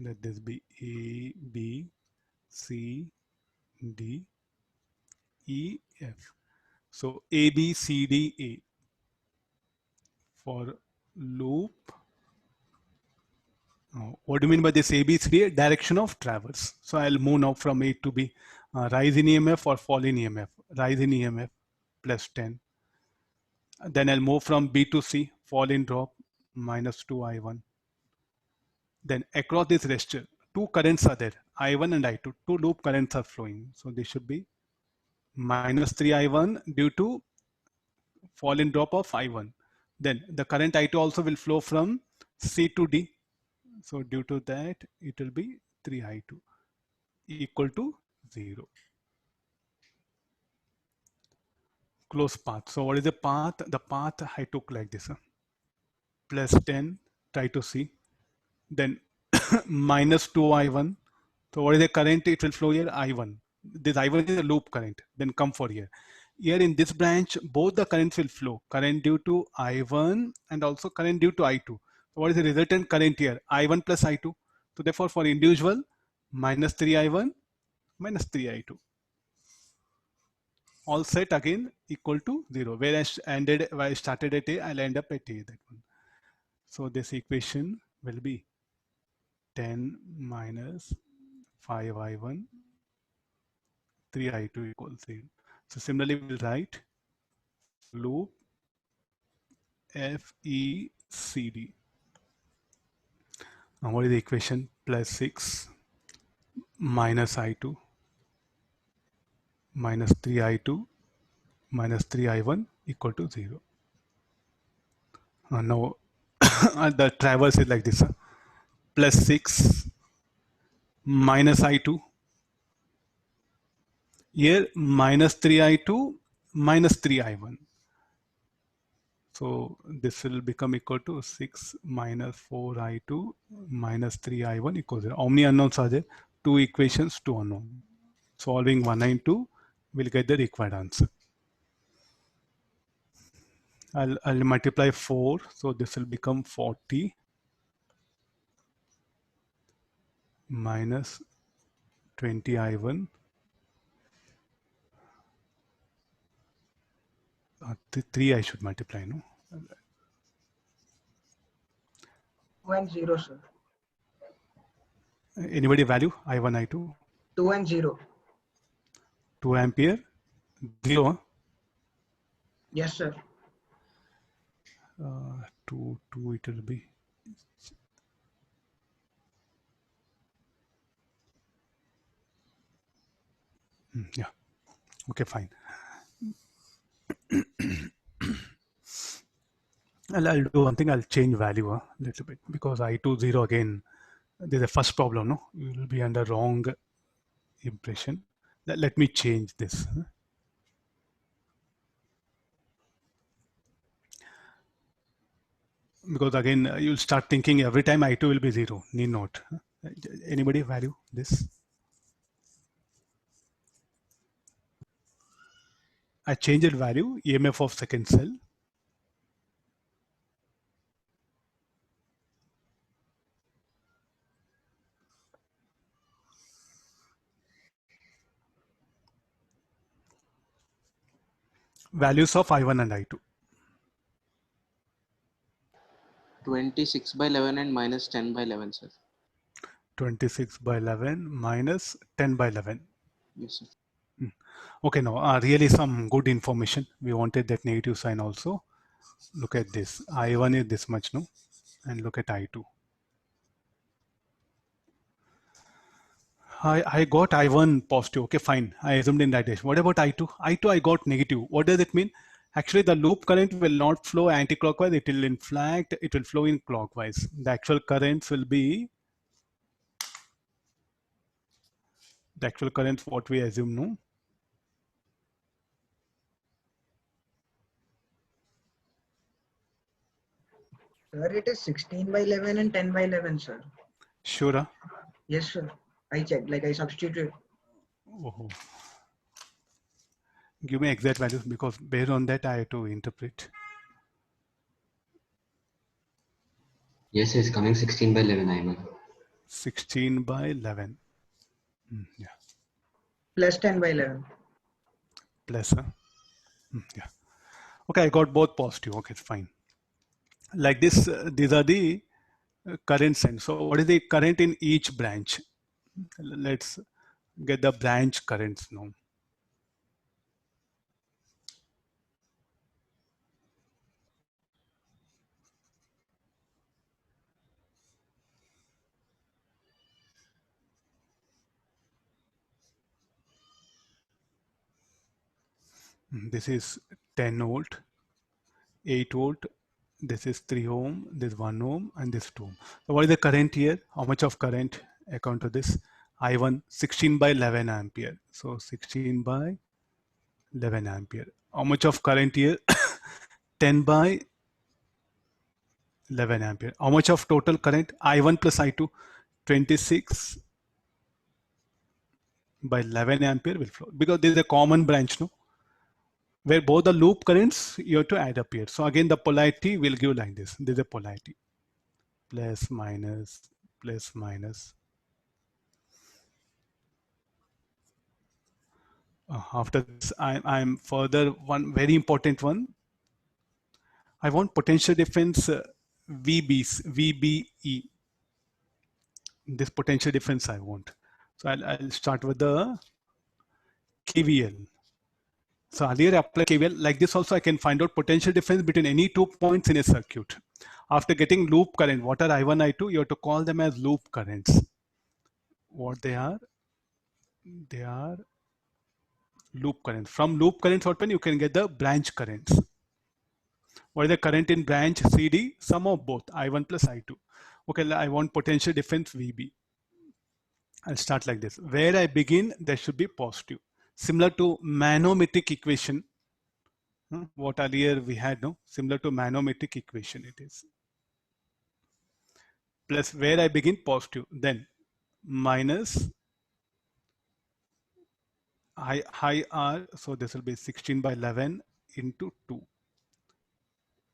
Let this be A, B, C, D, E, F. So A, B, C, D, A for loop. What do you mean by this A, B, C, D? Direction of traverse. So I'll move now from A to B. Rise in EMF or fall in EMF. Rise in EMF plus 10. Then I'll move from B to C, fall in drop minus 2I1. Then across this resistor, 2 currents are there, I1 and I2. 2 loop currents are flowing. So this should be minus 3I1 due to fall in drop of I1. Then the current I2 also will flow from C to D. So due to that, it will be 3I2 equal to 0. Close path. So what is the path? The path I took like this. Plus 10, try to see. Then minus 2I1. So what is the current? It will flow here, I1. This I1 is a loop current. Then come for here. Here in this branch, both the currents will flow. Current due to I1 and also current due to I2. So what is the resultant current here? I1 plus I2. So therefore for individual, minus 3I1, minus 3I2. All set again equal to 0. Where I started at A, I'll end up at A. That one. So this equation will be 10 minus 5I1, 3I2 equals 0. So similarly, we'll write loop FECD. Now what is the equation? Plus 6 minus I2 minus 3I2 minus 3I1 equal to 0. Now the traverse is like this. Plus 6 minus I2. Here minus 3I2 minus 3I1. So this will become equal to 6 minus 4I2 minus 3I1 equals 0. How many unknowns are there? 2 equations, 2 unknowns. Solving 1 and 2, we'll get the required answer. I'll multiply 4. So this will become 40 minus 20I1. 3 I should multiply, no? 2 and 0, sir. Anybody value I1, I2? 2 and 0. 2 ampere, 0. Yes, sir. 2 it will be. Yeah. Okay, fine. I'll do one thing. I'll change value a little bit because I2 0 again. There's a first problem. No, you will be under wrong impression. Let me change this. Because again, you'll start thinking every time I2 will be 0. Need not. Anybody value this? I changed value, EMF of second cell. Values of I1 and I2. 26 by 11 and minus 10 by 11, sir. 26 by 11 minus 10 by 11. Yes, sir. Okay, now really some good information. We wanted that negative sign also. Look at this. I1 is this much, no? And look at I2. I got I1 positive. Okay, fine. I assumed in that direction. What about I2? I2 I got negative. What does it mean? Actually, the loop current will not flow anti-clockwise. It will in fact, it will flow in clockwise. The actual currents will be the actual currents what we assume, no? Sir, it is 16 by 11 and 10 by 11, sir. Sure. Huh? Yes, sir. I checked, like I substituted. Oh. Give me exact values because based on that I have to interpret. Yes, it's coming 16 by 11, I 16 by 11. Yeah. Plus 10 by 11. Plus. Yeah. Okay, I got both positive. Okay, it's fine. Like this, these are the currents. And so what is the current in each branch? Let's get the branch currents now. This is 10 volt, 8 volt, this is 3 ohm, this 1 ohm, and this 2 ohm. So what is the current here? How much of current account to this? I1 16 by 11 ampere. So 16 by 11 ampere. How much of current here? 10 by 11 ampere. How much of total current? I1 plus I2, 26 by 11 ampere will flow because there is a common branch, no? Where both the loop currents you have to add up here. So again, the polarity will give like this. This is a polarity. Plus, minus, plus, minus. After this, I'm further one very important one. I want potential difference VBE. This potential difference I want. So I'll start with the KVL. So earlier I applied KVL. Like this also I can find out potential difference between any 2 points in a circuit. After getting loop current, what are I1, I2? You have to call them as loop currents. What they are? They are loop currents. From loop currents, what you can get the branch currents. What is the current in branch CD? Sum of both I1 plus I2. Okay, I want potential difference VB. I'll start like this. Where I begin, there should be positive. Similar to manometric equation. What earlier we had, no? Similar to manometric equation it is. Plus where I begin positive, then minus high R, so this will be 16 by 11 into 2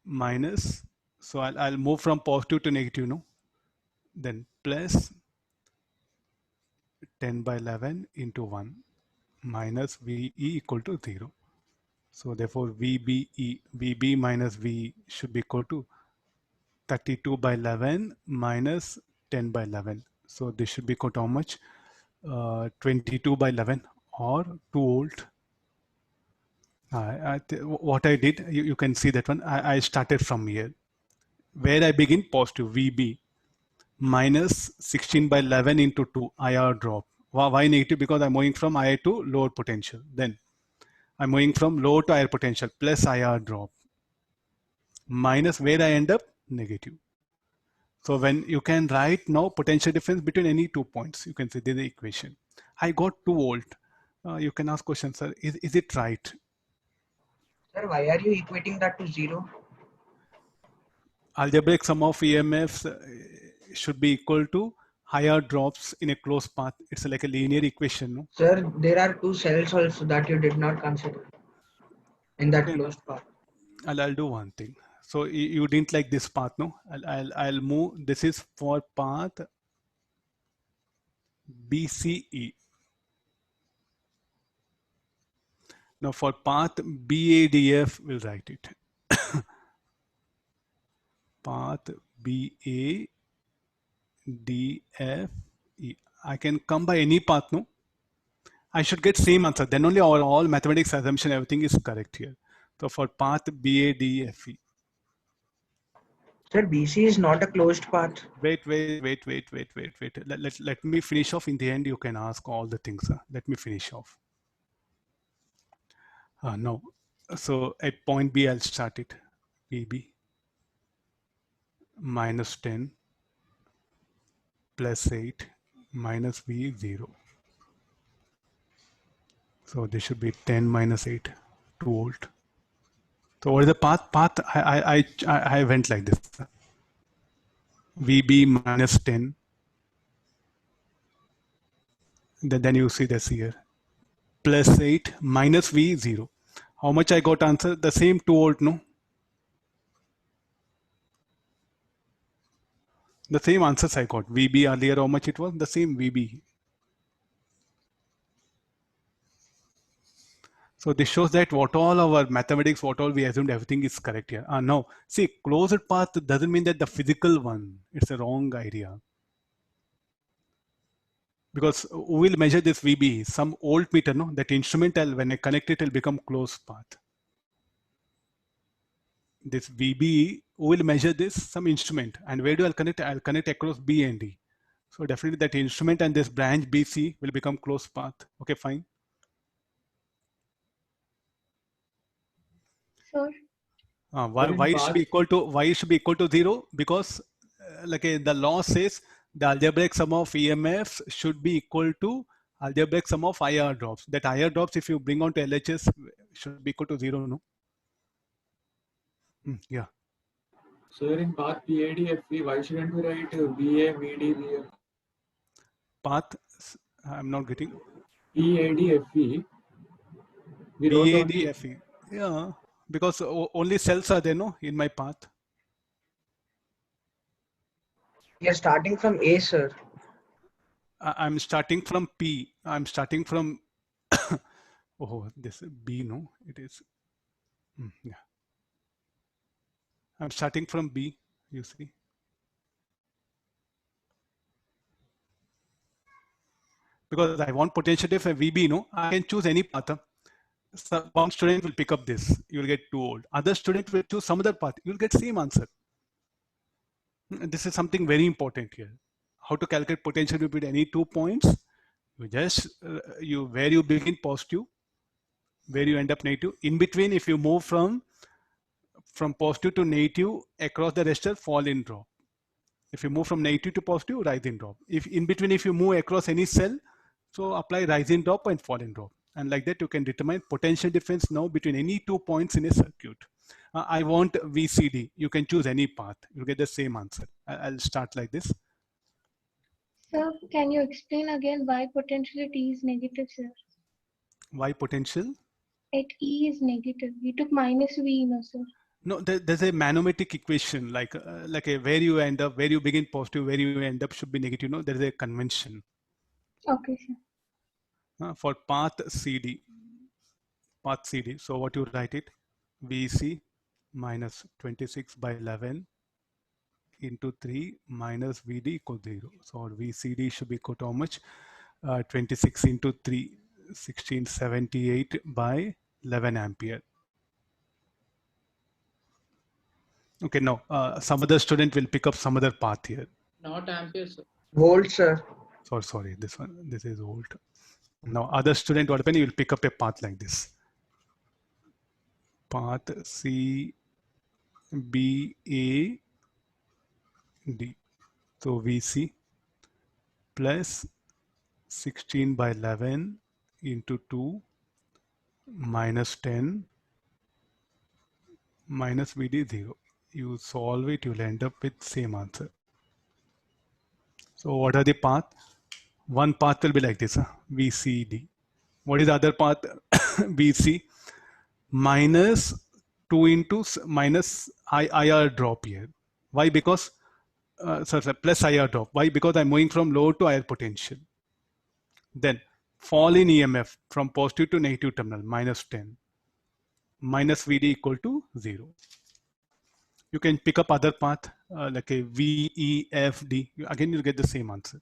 minus, so I'll move from positive to negative, no? Then plus 10 by 11 into 1 minus VE equal to 0. So therefore VB minus V should be equal to 32 by 11 minus 10 by 11. So this should be equal to how much? 22 by 11 or 2 volt. What I did, you can see that one. I started from here. Where I begin positive VB minus 16 by 11 into 2 IR drop. Why negative? Because I'm moving from IR to lower potential. Then I'm moving from low to higher potential plus IR drop minus where I end up negative. So when you can write now potential difference between any 2 points, you can see the equation. I got 2 volt. You can ask question, sir, is it right? Sir, why are you equating that to 0? Algebraic sum of EMFs should be equal to higher drops in a closed path. It's like a linear equation, no? Sir, there are 2 cells also that you did not consider in that Okay, closed path. I'll do one thing. So you didn't like this path, no? I'll move. This is for path BCE. Now for path BADF, we'll write it. Path BADFE. I can come by any path, no? I should get same answer. Then only all mathematics assumption, everything is correct here. So for path BADFE. Sir, BC is not a closed path. Wait. Let me finish off. In the end, you can ask all the things. Let me finish off. No. So at point B, I'll start it. VB minus 10 plus 8 minus V 0. So this should be 10 minus 8, 2 volt. So what is the path? I went like this. VB minus 10. Then you see this here. Plus 8 minus V 0. How much I got answer? The same 2 volt, no? The same answers I got. VB earlier, how much it was? The same VB. So this shows that what all our mathematics, what all we assumed, everything is correct here. No, see, closed path doesn't mean that the physical one. It's a wrong idea. Because we will measure this VB, some old meter, no? That instrumental, when I connect it, will become closed path. This VB, we will measure this, some instrument. And where do I connect? I'll connect across B and D. So definitely that instrument and this branch BC will become closed path. Okay, fine. Sure. Why it should be equal to equal to 0? Because the law says the algebraic sum of EMFs should be equal to algebraic sum of IR drops. That IR drops, if you bring on to LHS, should be equal to 0, no? Yeah. So in path BADFE, why shouldn't we write VA, VD, VF? Path, I'm not getting. BADFE. We wrote down BADFE. Yeah, because only cells are there, no, in my path. We are starting from A, sir. I'm starting from P. I'm starting from. Oh, this B, no, it is. Yeah. I'm starting from B, you see. Because I want potential if a VB, no, I can choose any path. So one student will pick up this, you will get 2 volt. Other student will choose some other path, you will get same answer. This is something very important here. How to calculate potential between any 2 points? You just, where you begin positive, where you end up negative. In between, if you move from positive to negative across the resistor, fall in drop. If you move from negative to positive, rise in drop. If in between, if you move across any cell, so apply rise in drop and fall in drop. And like that, you can determine potential difference now between any 2 points in a circuit. I want VCD. You can choose any path. You'll get the same answer. I'll start like this. Sir, can you explain again why potential T is negative, sir? Why potential? At E is negative. We took minus V, no, sir. No, there's a manometric equation like where you end up, where you begin positive, where you end up should be negative. No, there is a convention. Okay, sir. For path CD. So what you write it? VC minus 26 by 11 into 3 minus VD equals 0. So our VCD should be equal to how much? 26 into 3, 1678 by 11 ampere. Okay, no, some other student will pick up some other path here. not ampere, sir. Volt, sir. Sorry, this is volt. Now other student, what happen, you will pick up a path like this. path C, B, A, D. So VC plus 16 by 11 into 2 minus 10 minus VD 0. You solve it, you'll end up with same answer. So what are the path? One path will be like this, VCD. What is the other path? VC minus 2 into minus IR drop here. Why? Because sorry, plus IR drop. Why? Because I'm moving from low to higher potential. Then fall in EMF from positive to negative terminal, minus 10. Minus VD equal to 0. You can pick up other path like a V, E, F, D. Again, you'll get the same answer.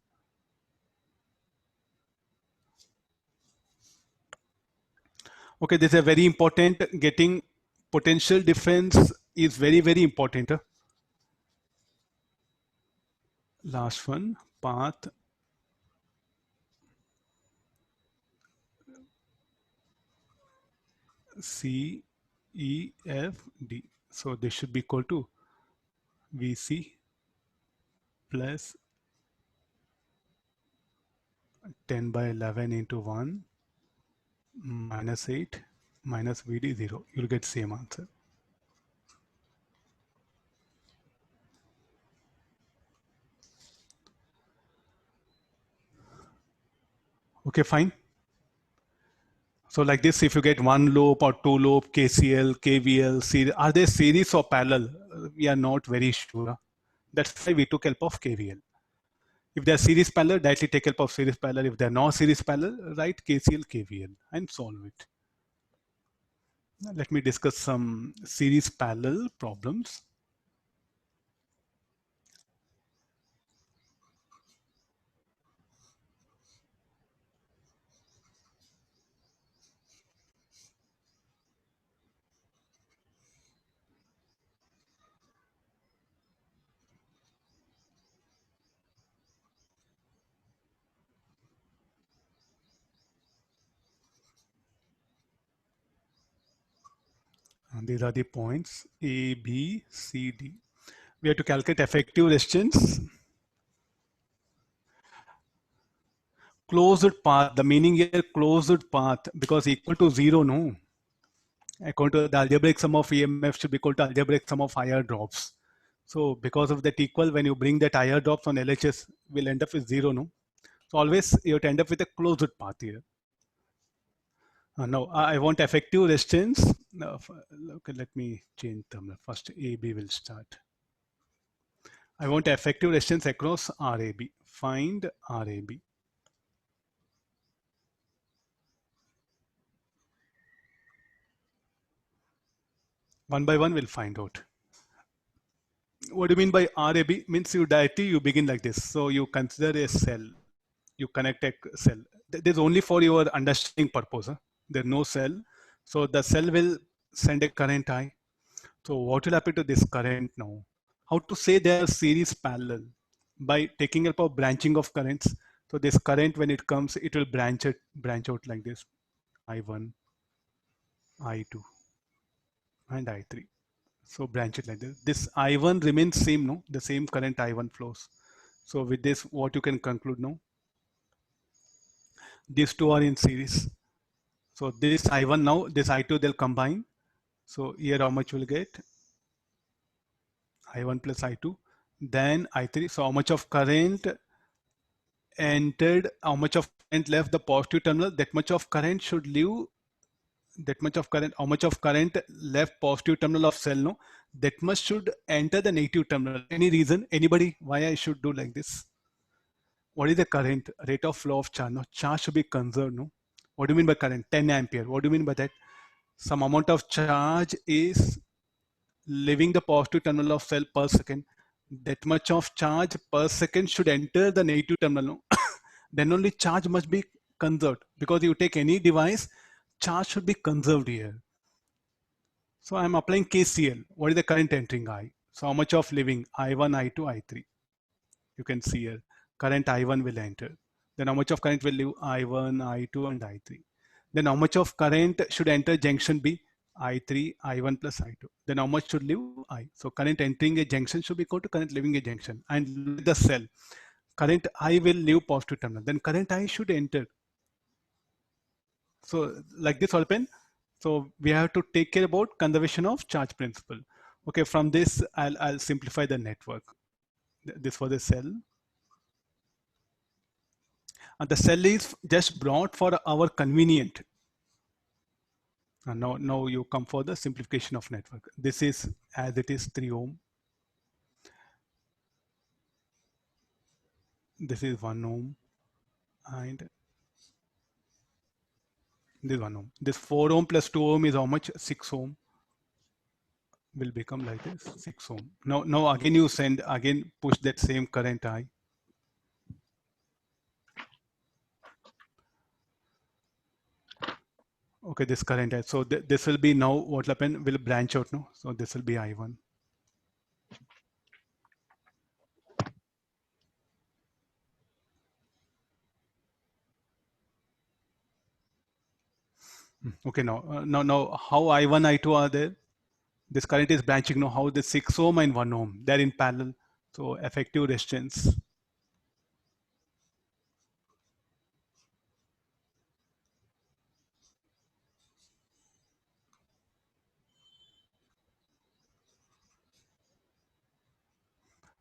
Okay, this is a very important. Getting potential difference is very, very important. Last one, path C, E, F, D. So this should be equal to VC plus 10 by 11 into 1 minus 8 minus VD 0. You'll get same answer. Okay, fine. So like this, if you get one loop or two loop, KCL, KVL, are they series or parallel? We are not very sure. That's why we took help of KVL. If they're series parallel, directly take help of series parallel. If they're not series parallel, write KCL, KVL and solve it. Now, let me discuss some series parallel problems. And these are the points A, B, C, D. We have to calculate effective resistance. Closed path, the meaning here closed path, because equal to 0, no. According to the algebraic sum of EMF should be equal to algebraic sum of IR drops. So because of that equal, when you bring that IR drops on LHS, will end up with 0, no. So always you have to end up with a closed path here. Now I want effective resistance. Okay, let me change terminal. First AB will start. I want effective resistance across RAB. Find RAB. One by one we'll find out. What do you mean by RAB? Means you directly you begin like this. So you consider a cell. You connect a cell. This is only for your understanding purpose. There's no cell. So the cell will send a current I. So what will happen to this current now? How to say they are series parallel? By taking help of branching of currents. So this current, when it comes, it will branch out like this. I1, I2, and I3. So branch it like this. This I1 remains same, no? The same current I1 flows. So with this, what you can conclude now? These two are in series. So this I1 now, this I2, they'll combine. So here how much we'll get? I1 plus I2. Then I3. So how much of current entered, how much of current left the positive terminal, that much of current should leave, that much of current, how much of current left positive terminal of cell, no? That much should enter the negative terminal. Any reason? Anybody? Why I should do like this? What is the current? Rate of flow of charge. No, charge should be conserved, no? What do you mean by current? 10 ampere. What do you mean by that? Some amount of charge is leaving the positive terminal of cell per second. That much of charge per second should enter the negative terminal. No? Then only charge must be conserved, because you take any device, charge should be conserved here. So I'm applying KCL. What is the current entering I? So how much of leaving? I1, I2, I3. You can see here, current I1 will enter. Then how much of current will leave? I1, I2, and I3. Then how much of current should enter junction B? I3, I1 plus I2. Then how much should leave? I. So current entering a junction should be equal to current leaving a junction. And the cell, current I will leave positive terminal. Then current I should enter. So like this open. So we have to take care about conservation of charge principle. Okay, from this I'll simplify the network. This was the cell. And the cell is just brought for our convenient. And now you come for the simplification of network. This is as it is 3 ohm. This is 1 ohm. And this 1 ohm. This 4 ohm plus 2 ohm is how much? 6 ohm. Will become like this, 6 ohm. Now again you push that same current I. Okay, this current I. So this will be now what will happen, will branch out now. So this will be I1. Okay, now how I1, I2 are there? This current is branching now. How the 6 ohm and 1 ohm, they're in parallel. So effective resistance.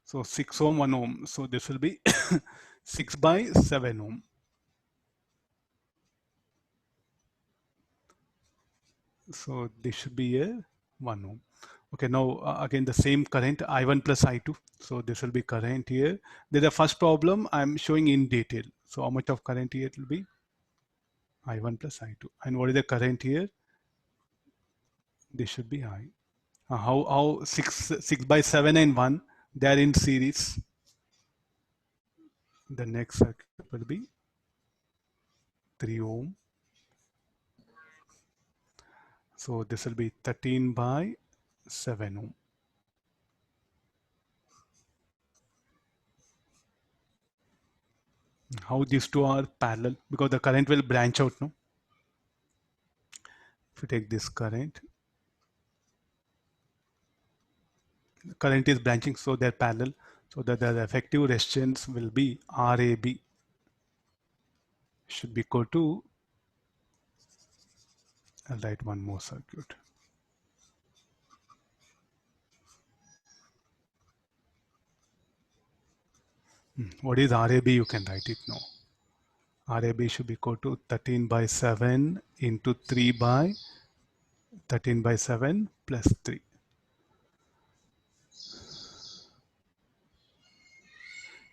So 6 ohm, 1 ohm. So this will be 6 by 7 ohm. So this should be a 1 ohm. Okay, now again the same current I1 plus I2. So this will be current here. Then the first problem I'm showing in detail. So how much of current here it will be? I1 plus I2. And what is the current here? This should be I. How 6 by 7 and 1, they are in series. The next circuit will be 3 ohm. So this will be 13 by 7 ohm. How these two are parallel? Because the current will branch out, no? If you take this current is branching, so they're parallel. So that the effective resistance will be RAB should be equal to, I'll write one more circuit. What is RAB? You can write it now. RAB should be equal to 13 by 7 into 3 by 13 by 7 plus 3.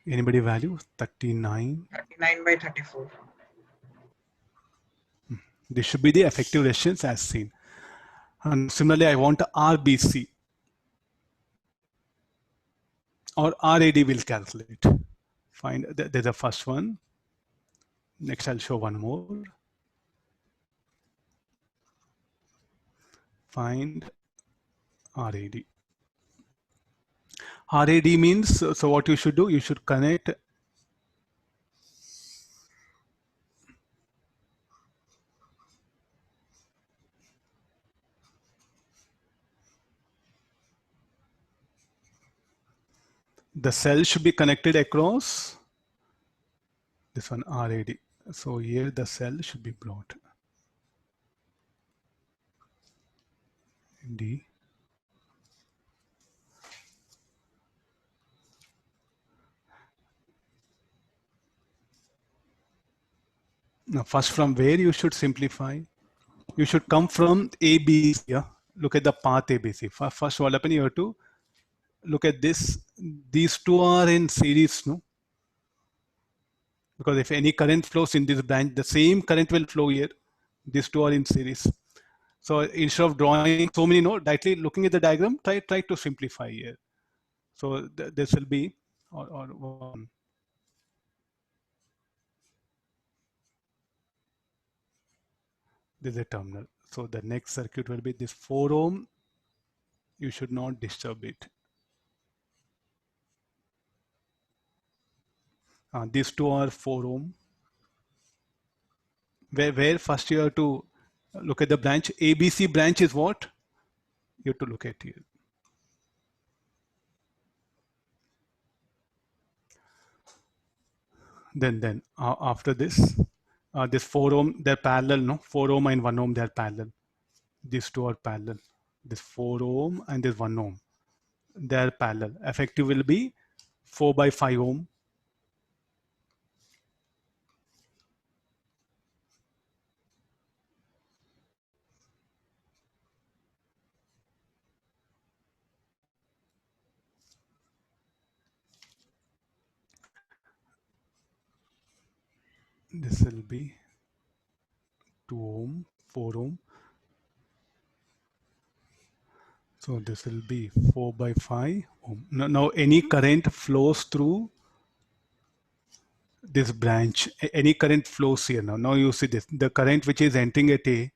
Anybody value? 39. 39 by 34. This should be the effective resistance as seen. And similarly, I want RBC or RAD will calculate. Find there's the first one. Next, I'll show one more. Find RAD. RAD means, so what you should do, you should connect the cell should be connected across this one RAD. So here the cell should be brought. D. Now first from where you should simplify? You should come from ABC. Yeah? Look at the path ABC. First what happened, you have to look at this. These two are in series, no? Because if any current flows in this branch, the same current will flow here. These two are in series. So instead of drawing so many nodes, directly looking at the diagram, try to simplify here. So this will be or one. This is a terminal. So the next circuit will be this 4 ohm. You should not disturb it. These two are 4 ohm. Where first you have to Look at the branch. ABC branch is what? You have to look at here. Then after this, this 4 ohm, they're parallel, no? 4 ohm and 1 ohm, they're parallel. These two are parallel. This 4 ohm and this 1 ohm, they're parallel. Effective will be 4 by 5 ohm. This will be 2 ohm, 4 ohm. So this will be 4 by 5 ohm. Now any current flows through this branch. Any current flows here. Now you see this. The current which is entering at A,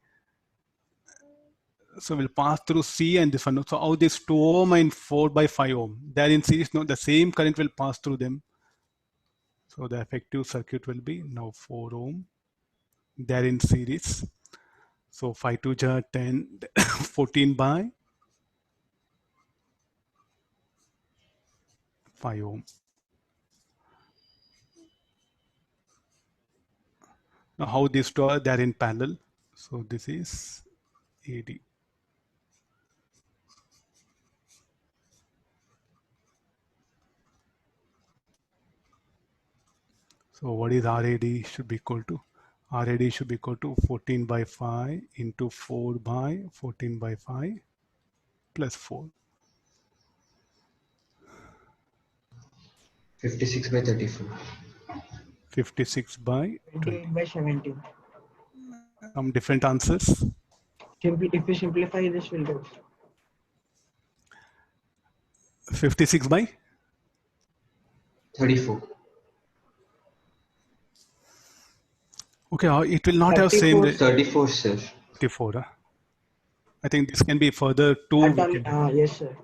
so will pass through C and this one. So how this 2 ohm and 4 by 5 ohm, they're in series. No, the same current will pass through them. So the effective circuit will be now 4 ohm. They're in series. So 5 to 10, 14 by 5 ohm. Now how these two are, they're in parallel. So this is AD. So what is RAD should be equal to? RAD should be equal to 14 by 5 into 4 by 14 by 5 plus 4. 56 by 34. 56 by 20. 28 by 17. Some different answers. If you simplify this, will get 56 by 34. okay. It will not have same 34, sir. 34. I think this can be further two. Yes, sir.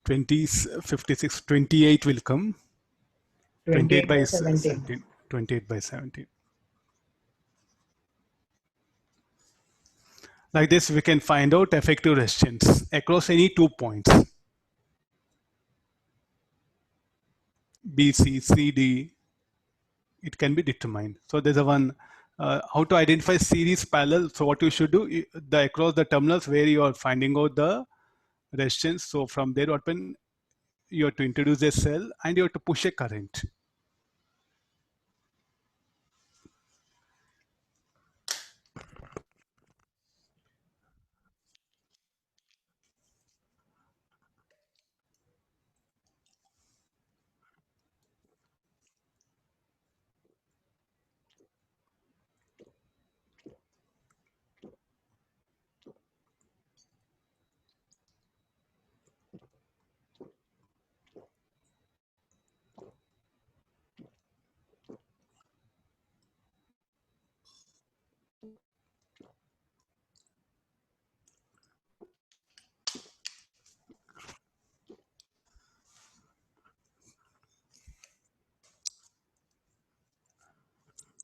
20, 56, 28 will come. 28 by 17. 28 by 17. Like this, we can find out effective resistance across any 2 points. B, C, C, D. It can be determined. So there's a one, how to identify series parallel. So what you should do, the across the terminals where you are finding out the resistance. So from there, what when you have to introduce a cell and you have to push a current.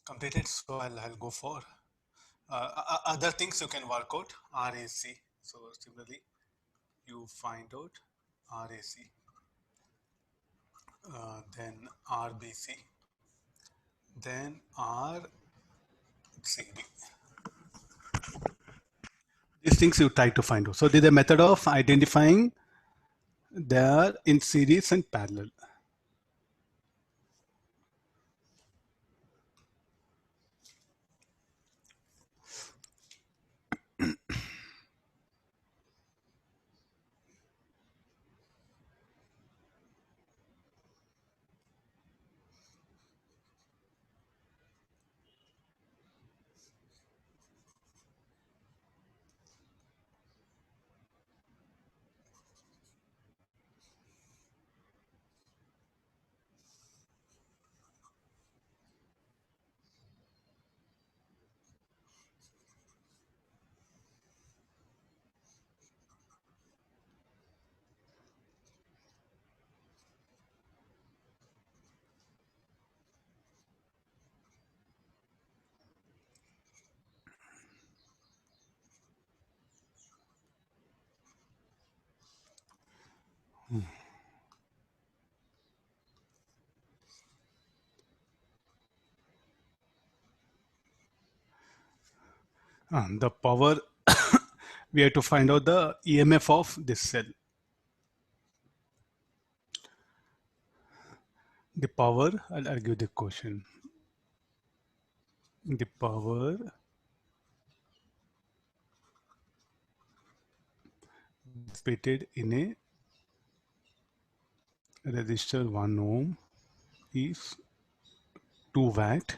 Completed. So I'll go for other things you can work out. RAC. So similarly, you find out RAC, then RBC, then RCB. These things you try to find out. So there's a method of identifying they are in series and parallel. The power, we have to find out the EMF of this cell. The power, I'll give the question. The power dissipated in a resistor 1 ohm is 2 watt.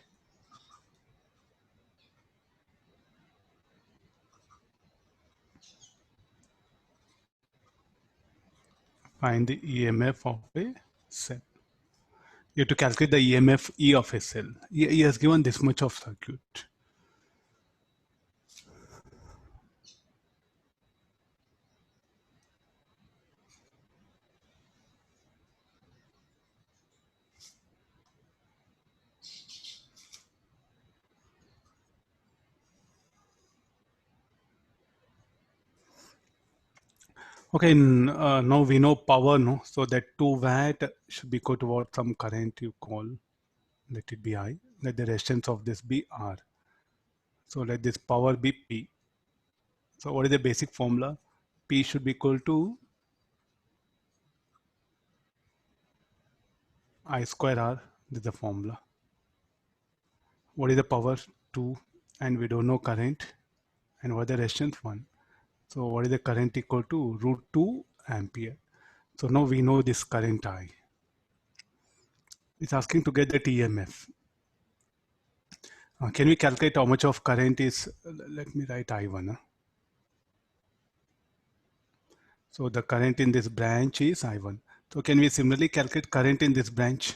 Find the EMF of a cell. You have to calculate the EMF E of a cell. He has given this much of circuit. Okay, now we know power, no? So that 2 watt should be equal to what some current you call, let it be I, let the resistance of this be R. So let this power be P. So what is the basic formula? P should be equal to I square R, this is the formula. What is the power? 2, and we don't know current, and what is the resistance? 1. So what is the current equal to? Root 2 ampere. So now we know this current I. It's asking to get that EMF. Can we calculate how much of current is? Let me write I1. So the current in this branch is I1. So can we similarly calculate current in this branch?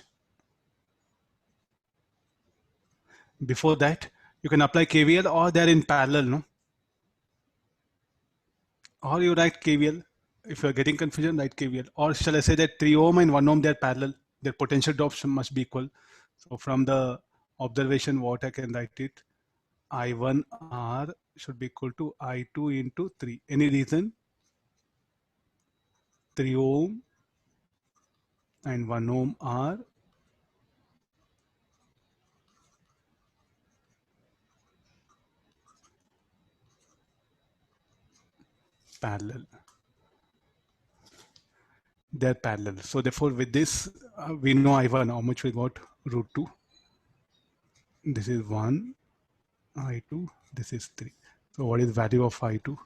Before that, you can apply KVL, or they're in parallel, no? Or you write KVL. If you're getting confusion, write KVL. Or shall I say that 3 ohm and 1 ohm, they're parallel. Their potential drops must be equal. So from the observation, what I can write it, I1 R should be equal to I2 into 3. Any reason? 3 ohm and 1 ohm are parallel. They're parallel. So therefore with this, we know I1, how much we got? Root 2. This is 1, I2, this is 3. So what is value of I2?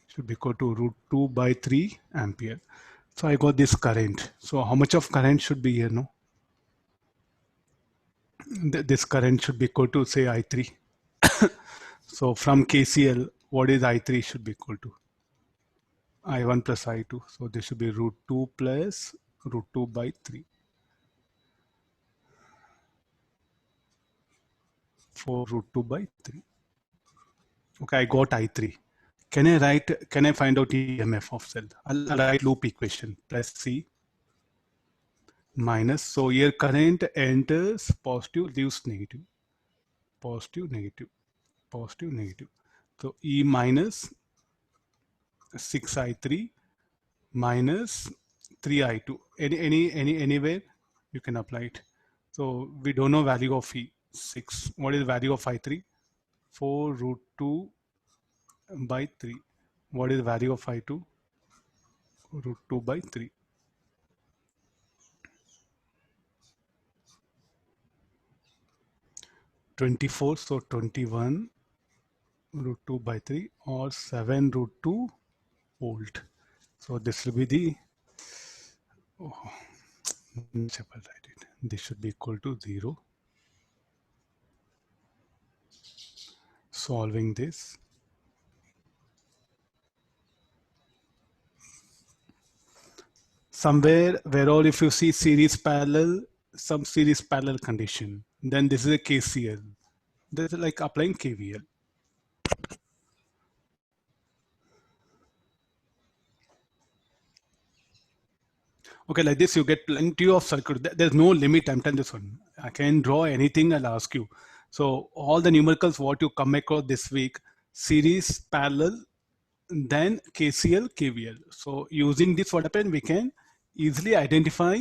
Should be equal to root 2 by 3 ampere. So I got this current. So how much of current should be here, no? This current should be equal to, say, I3. So from KCL, what is I3 should be equal to? I1 plus I2. So this should be root 2 plus root 2 by 3. 4 root 2 by 3. Okay, I got I3. Can I find out EMF of cell? I'll write loop equation, plus C minus. So here current enters positive, leaves negative. Positive, negative, positive, negative. So E minus 6I3 minus 3I2. Anywhere you can apply it. So we don't know value of E. 6. What is the value of I3? 4 root 2 by 3. What is the value of I2? Root 2 by 3. (24), so 21 root 2 by 3, or 7 root 2 volt. So this will be the, this should be equal to 0. Solving this. Somewhere where all, if you see series parallel, some series parallel condition, then this is a KCL. This is like applying KVL. Okay, like this you get plenty of circuit. There's no limit. I'm telling this one. I can draw anything I'll ask you. So all the numericals what you come across this week, series, parallel, then KCL, KVL. So using this, what happened, we can easily identify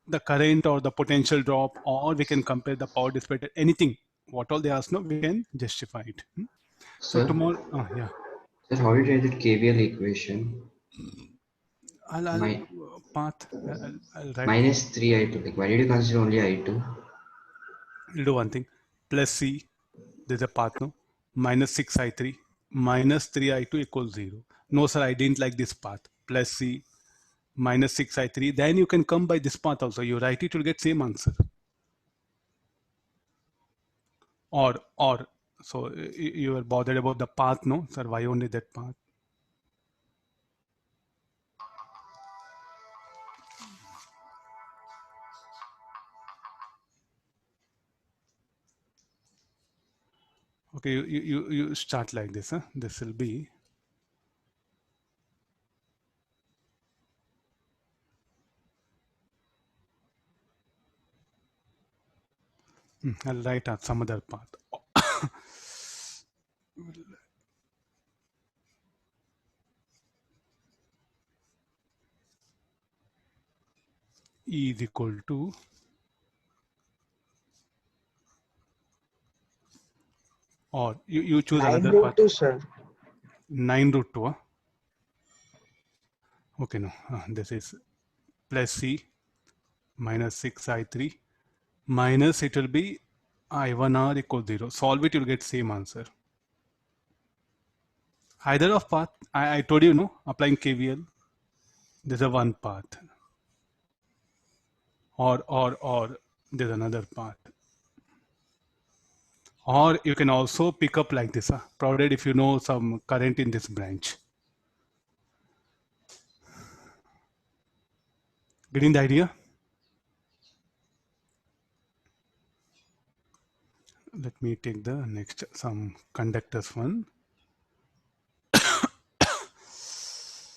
the current or the potential drop, or we can compare the power dissipated, anything. What all they ask now, we can justify it. So Sir, tomorrow, yeah, sir, how did you write the KVL equation? I'll My path. I'll write. minus 3 I2. Like, why did you consider only I2? We'll do one thing. Plus C, there's a path, no? Minus 6I3, minus 3I2 equals 0. No, sir, I didn't like this path. Plus C, minus 6I3. Then you can come by this path also. You write it, you'll get same answer. Or, so you were bothered about the path, no? Sir, why only that path? Okay, you start like this, huh? This will be I'll write out some other path. E is equal to or you choose 9 another root path. 2, sir. 9 root 2. Huh? Okay, no, this is plus C minus 6I3 minus it will be I1R equals 0. Solve it, you'll get same answer. Either of path, I told you, no, applying KVL, there's a one path. Or there's another path. Or you can also pick up like this, provided if you know some current in this branch. Getting the idea? Let me take the next, some conductors one.